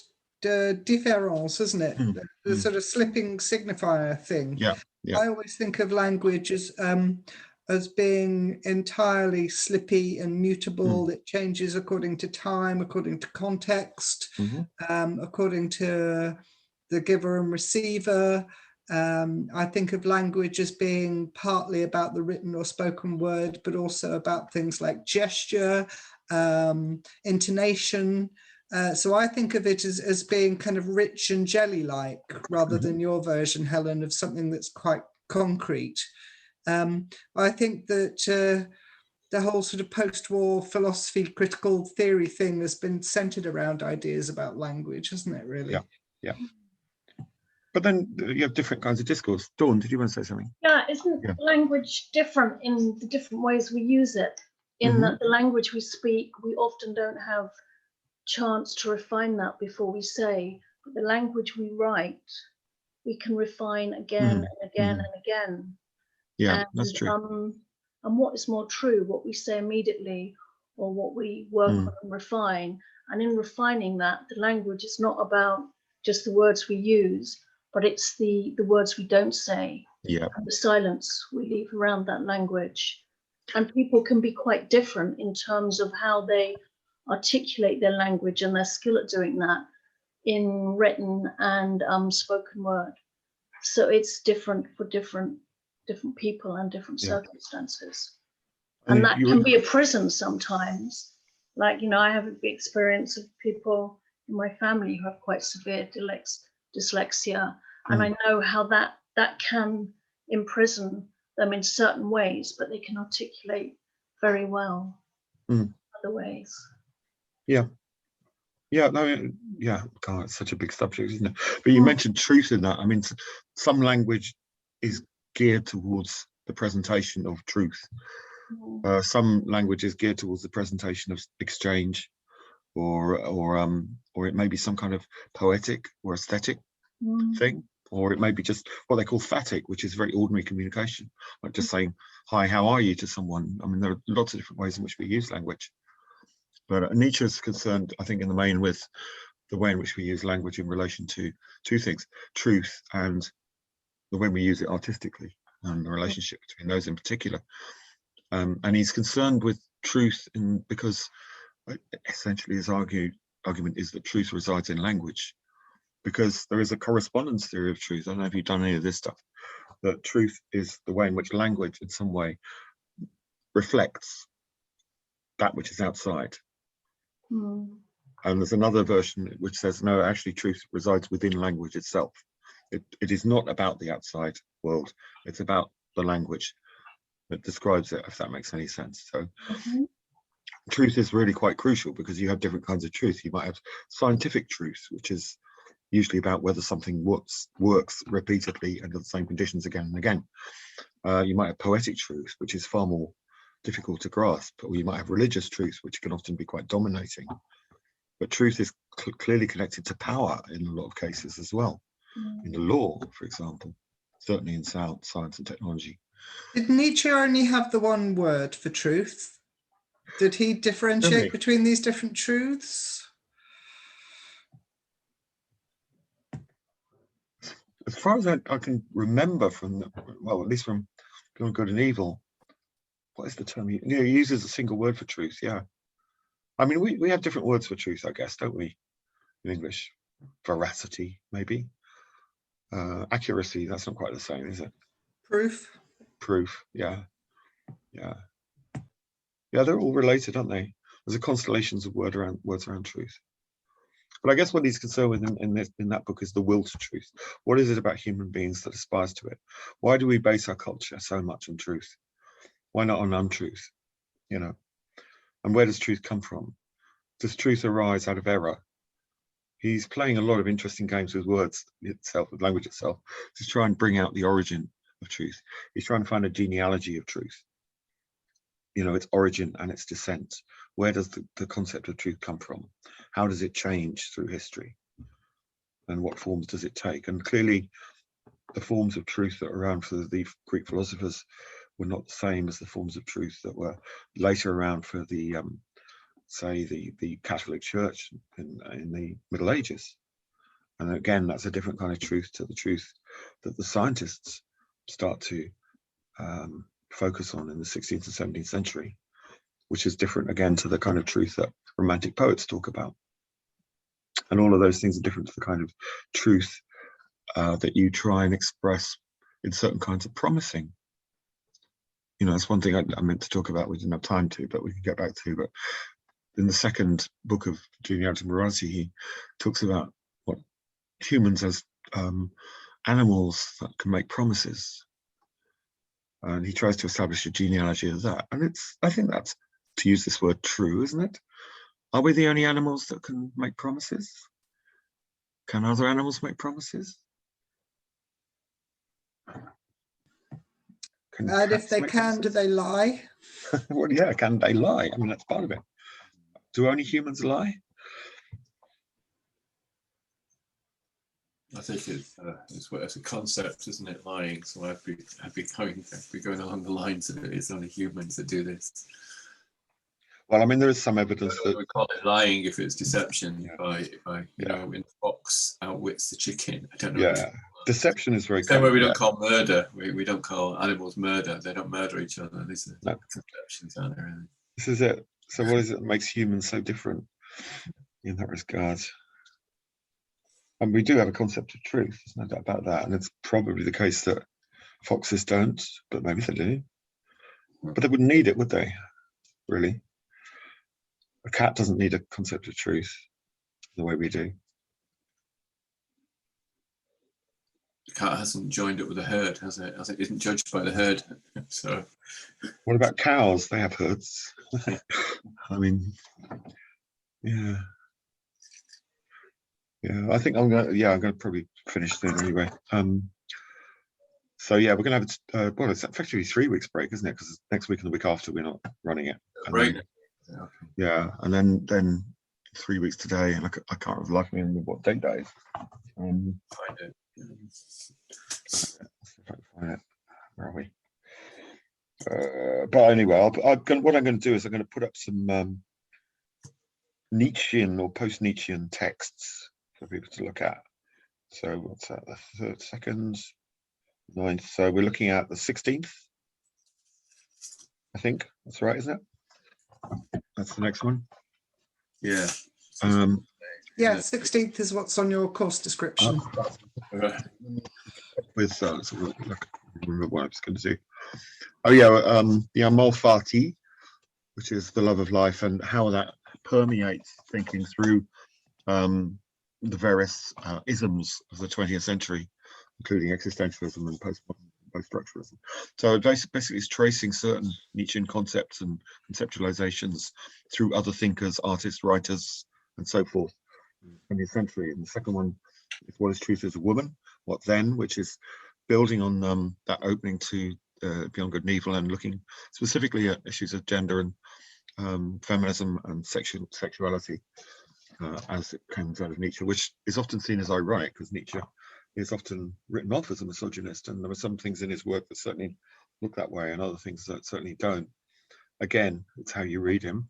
différance, isn't it? The sort of slipping signifier thing. Yeah. I always think of language as being entirely slippy and mutable. It changes according to time, according to context, according to the giver and receiver. I think of language as being partly about the written or spoken word, but also about things like gesture, intonation. So I think of it as being kind of rich and jelly-like, rather than your version, Helen, of something that's quite concrete. I think that the whole sort of post-war philosophy, critical theory thing has been centered around ideas about language, hasn't it, really? Yeah. But then you have different kinds of discourse. Dawn, did you want to say something? Yeah, isn't language different in the different ways we use it? In that the language we speak, we often don't have chance to refine that before we say. But the language we write, we can refine again and again and again. Yeah, that's true. And what is more true, what we say immediately or what we work on and refine? And in refining that, the language is not about just the words we use, but it's the words we don't say, and the silence we leave around that language. And people can be quite different in terms of how they articulate their language and their skill at doing that in written and spoken word. So it's different for different people and different circumstances. And that can be a prison sometimes. Like, you know, I have the experience of people in my family who have quite severe dyslexia, And I know how that can imprison them in certain ways, but they can articulate very well other ways. Yeah. Yeah, no, yeah, God, it's such a big subject, isn't it? But you mentioned truth in that. I mean, some language is geared towards the presentation of truth. Some language is geared towards the presentation of exchange, or it may be some kind of poetic or aesthetic thing, or it may be just what they call phatic, which is very ordinary communication, like just saying, "Hi, how are you?" to someone. I mean, there are lots of different ways in which we use language. But Nietzsche is concerned, I think, in the main with the way in which we use language in relation to two things: truth and the way we use it artistically, and the relationship between those in particular. And he's concerned with truth because essentially his argument is that truth resides in language, because there is a correspondence theory of truth. I don't know if you've done any of this stuff, that truth is the way in which language in some way reflects that which is outside. And there's another version which says, no, actually truth resides within language itself. It is not about the outside world, it's about the language that describes it, if that makes any sense. So truth is really quite crucial, because you have different kinds of truth. You might have scientific truth, which is usually about whether something works repeatedly under the same conditions again and again. You might have poetic truth, which is far more difficult to grasp, or you might have religious truth, which can often be quite dominating. But truth is clearly connected to power in a lot of cases as well, in the law, for example, certainly in science and technology. Did Nietzsche only have the one word for truth? Did he differentiate between these different truths? As far as I can remember from, well, at least from Beyond Good and Evil, what is the term? He uses a single word for truth, yeah. I mean, we have different words for truth, I guess, don't we, in English? Veracity, maybe. Accuracy, that's not quite the same, is it? Proof, yeah. Yeah, they're all related, aren't they? There's a constellations of words around truth. But I guess what he's concerned with in that book is the will to truth. What is it about human beings that aspires to it? Why do we base our culture so much on truth? Why not on untruth? You know, and where does truth come from? Does truth arise out of error? He's playing a lot of interesting games with words itself, with language itself, to try and bring out the origin of truth. He's trying to find a genealogy of truth. You know, its origin and its descent. Where does the concept of truth come from? How does it change through history? And what forms does it take? And clearly, the forms of truth that were around for the Greek philosophers were not the same as the forms of truth that were later around for the, say, the Catholic Church in the Middle Ages. And again, that's a different kind of truth to the truth that the scientists start to focus on in the 16th and 17th century, which is different again to the kind of truth that Romantic poets talk about. And all of those things are different to the kind of truth that you try and express in certain kinds of promising. You know, that's one thing I meant to talk about, we didn't have time to, but we can get back to. But in the second book of Genealogy and Morality, he talks about what humans as animals that can make promises. And he tries to establish a genealogy of that. And I think that's, to use this word, true, isn't it? Are we the only animals that can make promises? Can other animals make promises? And if they can, do they lie? Well, yeah, can they lie? I mean, that's part of it. Do only humans lie? I think it's a concept, isn't it? Lying. So I'd be going along the lines of it. It's only humans that do this. Well, I mean, there is some evidence that we call it lying if it's deception. Yeah. If I you know, when the fox outwits the chicken. I don't know. Yeah, deception is very. Same way we don't call murder. We don't call animals murder. They don't murder each other. These are conceptions, aren't they? Really? This is it. So what is it that makes humans so different in that regard? And we do have a concept of truth, there's no doubt about that. And it's probably the case that foxes don't, but maybe they do. But they wouldn't need it, would they? Really? A cat doesn't need a concept of truth the way we do. the cat hasn't joined up with the herd, has it? As it isn't judged by the herd. So, what about cows? They have herds. I mean, yeah. Yeah, I think I'm gonna probably finish soon anyway. So yeah, we're gonna have well, it's effectively 3 weeks break, isn't it? Because next week and the week after we're not running it. And right. then, yeah, and then 3 weeks today, and I can't like me remember what date that is. Find it. Let's see if I can find it. Where are we? But anyway, what I'm going to do is I'm going to put up some Nietzschean or post-Nietzschean texts for people to look at. So what's that? The 3rd, 2nd, 9th. So we're looking at the 16th. I think that's right, isn't it? That's the next one. Yeah. Yeah, 16th is what's on your course description. With let's have a look. I remember what I was going to do. Oh yeah, Amor Fati, which is the love of life, and how that permeates thinking through the various isms of the 20th century, including existentialism and post-structuralism. So basically it's tracing certain Nietzschean concepts and conceptualizations through other thinkers, artists, writers, and so forth in the century. And the second one is What is Truth as a Woman? What Then? Which is building on that opening to Beyond Good and Evil and looking specifically at issues of gender and feminism and sexuality as it comes out of Nietzsche, which is often seen as ironic because Nietzsche is often written off as a misogynist, and there are some things in his work that certainly look that way and other things that certainly don't. Again, it's how you read him.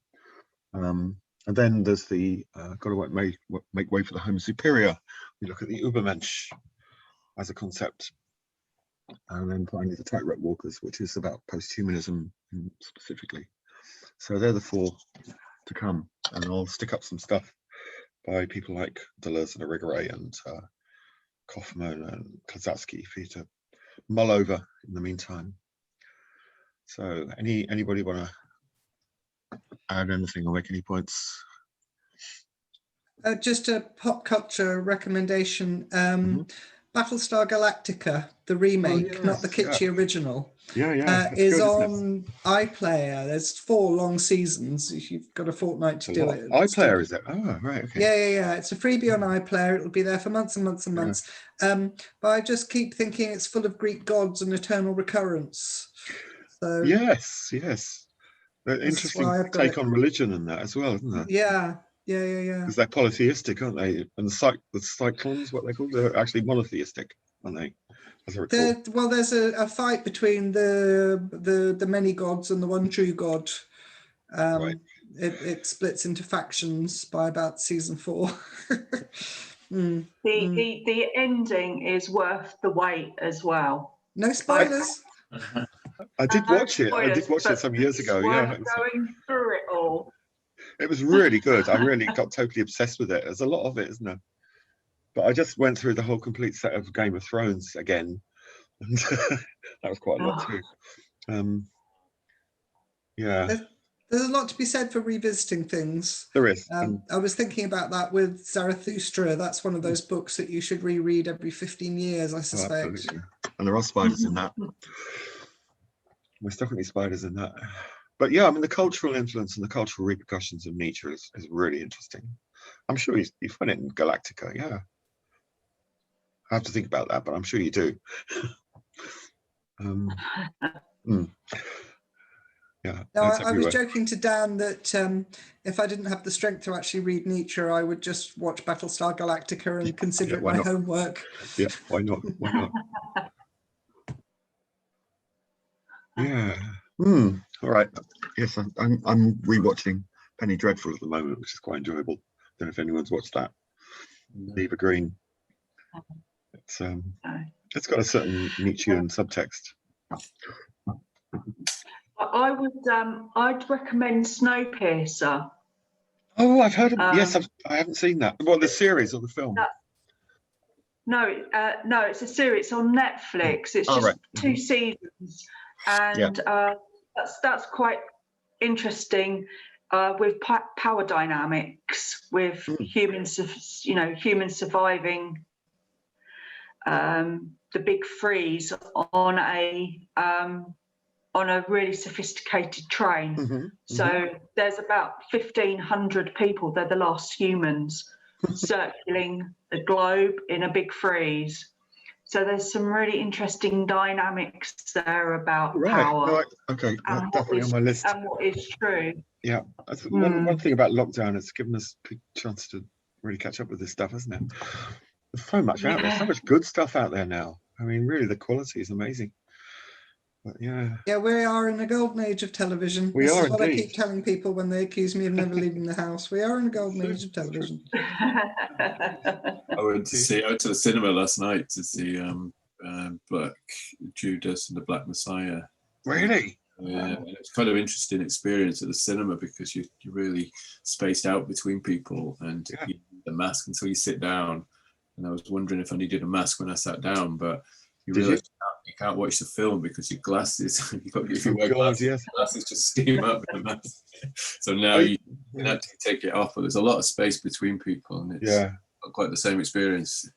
And then there's the got to make way for the Homo Superior. We look at the Übermensch as a concept. And then finally the Tightrope Walkers, which is about post-humanism specifically. So they're the 4 to come. And I'll stick up some stuff by people like Deleuze and Irigaray and Kaufman and Kazatsky for you to mull over in the meantime. So anybody want to add anything or make any points? Just a pop culture recommendation. Battlestar Galactica, the remake, not the kitschy original, is good, on iPlayer. There's 4 long seasons. You've got a fortnight to do it. iPlayer, is it? Oh, right, okay. Yeah. It's a freebie on iPlayer. It'll be there for months and months and months. But I just keep thinking it's full of Greek gods and eternal recurrence. So yes. Interesting take on religion and that as well, isn't there? Yeah. Because they're polytheistic, aren't they? And the cyclones, what they're called, they're actually monotheistic, aren't they? As I recall. Well, there's a fight between the many gods and the one true God. Right. It splits into factions by about season 4. The ending is worth the wait as well. No spoilers. I did watch it. I did watch it some years ago. Yeah, going through it all. It was really good. I really got totally obsessed with it. There's a lot of it, isn't there? But I just went through the whole complete set of Game of Thrones again, and that was quite a lot too. Yeah. There's a lot to be said for revisiting things. There is. I was thinking about that with Zarathustra. That's one of those books that you should reread every 15 years, I suspect. And there are spiders in that. There's definitely spiders in that. But yeah, I mean, the cultural influence and the cultural repercussions of Nietzsche is really interesting. I'm sure you find it in Galactica, yeah. I have to think about that, but I'm sure you do. Yeah. No, I was joking to Dan that if I didn't have the strength to actually read Nietzsche, I would just watch Battlestar Galactica and consider it my homework. Yeah, why not? Why not? Yeah. All right. Yes, I'm rewatching Penny Dreadful at the moment, which is quite enjoyable. Don't know if anyone's watched that. Eva Green. It's got a certain Nietzschean subtext. I'd recommend Snowpiercer. Oh, I've heard of yes, I haven't seen that. Well, the series or the film? No, it's a series. It's on Netflix. It's just 2 seasons, and that's quite interesting with power dynamics, with humans surviving the big freeze on a really sophisticated train. So there's about 1,500 people. They're the last humans circling the globe in a big freeze. So there's some really interesting dynamics there about power. No, okay, that's definitely on my list. And what is true. Yeah, one thing about lockdown, it's given us a big chance to really catch up with this stuff, hasn't it? There's so much out there, so much good stuff out there now. I mean, really, the quality is amazing. But yeah, we are in a golden age of television. We this are is what indeed. I keep telling people when they accuse me of never leaving the house. We are in a golden age of television. I went to the cinema last night to see Black Judas and the Black Messiah. Really? Yeah, and it's kind of interesting experience at the cinema because you're really spaced out between people, and you need a mask until you sit down. And I was wondering if I needed a mask when I sat down, but you realise you can't watch the film because your glasses, if you wear glasses, glasses just steam up in the mask. So now you can actually take it off, but there's a lot of space between people, and it's not quite the same experience.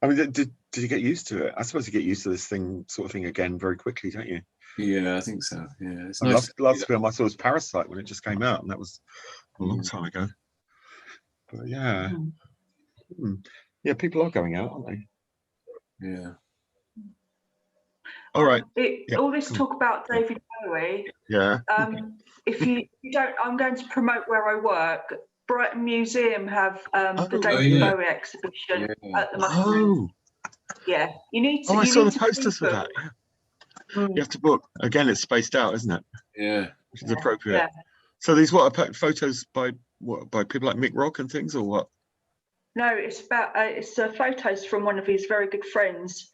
I mean, did you get used to it? I suppose you get used to this sort of thing again very quickly, don't you? Yeah, I think so. Yeah, it's nice. Last film I saw was Parasite when it just came out, and that was a long time ago. But yeah, yeah, people are going out, aren't they? Yeah. All right. All this talk about David Bowie. Yeah. If you don't, I'm going to promote where I work. Brighton Museum have the David Bowie exhibition at the moment. Oh. Yeah, you need to. I saw the posters for that. You have to book. Again, it's spaced out, isn't it? Yeah. Which is appropriate. Yeah. So these what are photos by people like Mick Rock and things, or what? No, it's photos from one of his very good friends,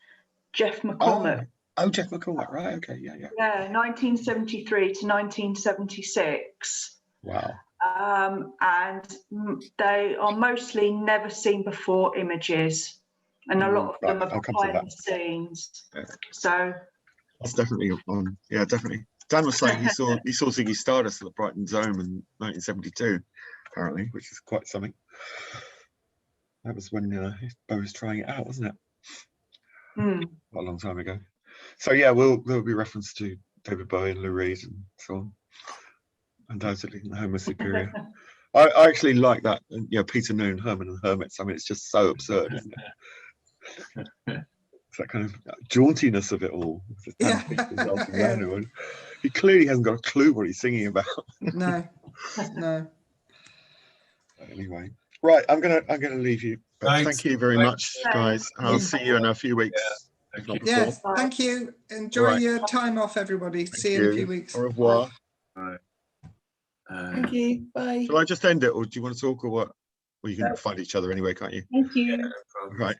Jeff McCormack. Oh, Jeff McCormack, right? Okay, yeah. Yeah, 1973 to 1976. Wow. And they are mostly never seen before images, and a lot of them are behind the scenes. Yeah. So that's definitely on. Yeah, definitely. Dan was saying he saw Ziggy Stardust at the Brighton Dome in 1972, apparently, which is quite something. That was when Bo was trying it out, wasn't it? Not a long time ago. So yeah, there'll be reference to David Bowie and Lou Reed and so on. Undoubtedly, the Homo Superior. I actually like that. Peter Noon, Herman and the Hermits. I mean, it's just so absurd, isn't it? It's that kind of jauntiness of it all. Yeah. He clearly hasn't got a clue what he's singing about. No. Anyway, right. I'm gonna leave you. But thank you very much, guys. I'll see you in a few weeks. Yes, thank you. Enjoy your time off, everybody. See you in a few weeks. Au revoir. Thank you. Bye. Shall I just end it, or do you want to talk, or what? Well, you can find each other anyway, can't you? Thank you. Right.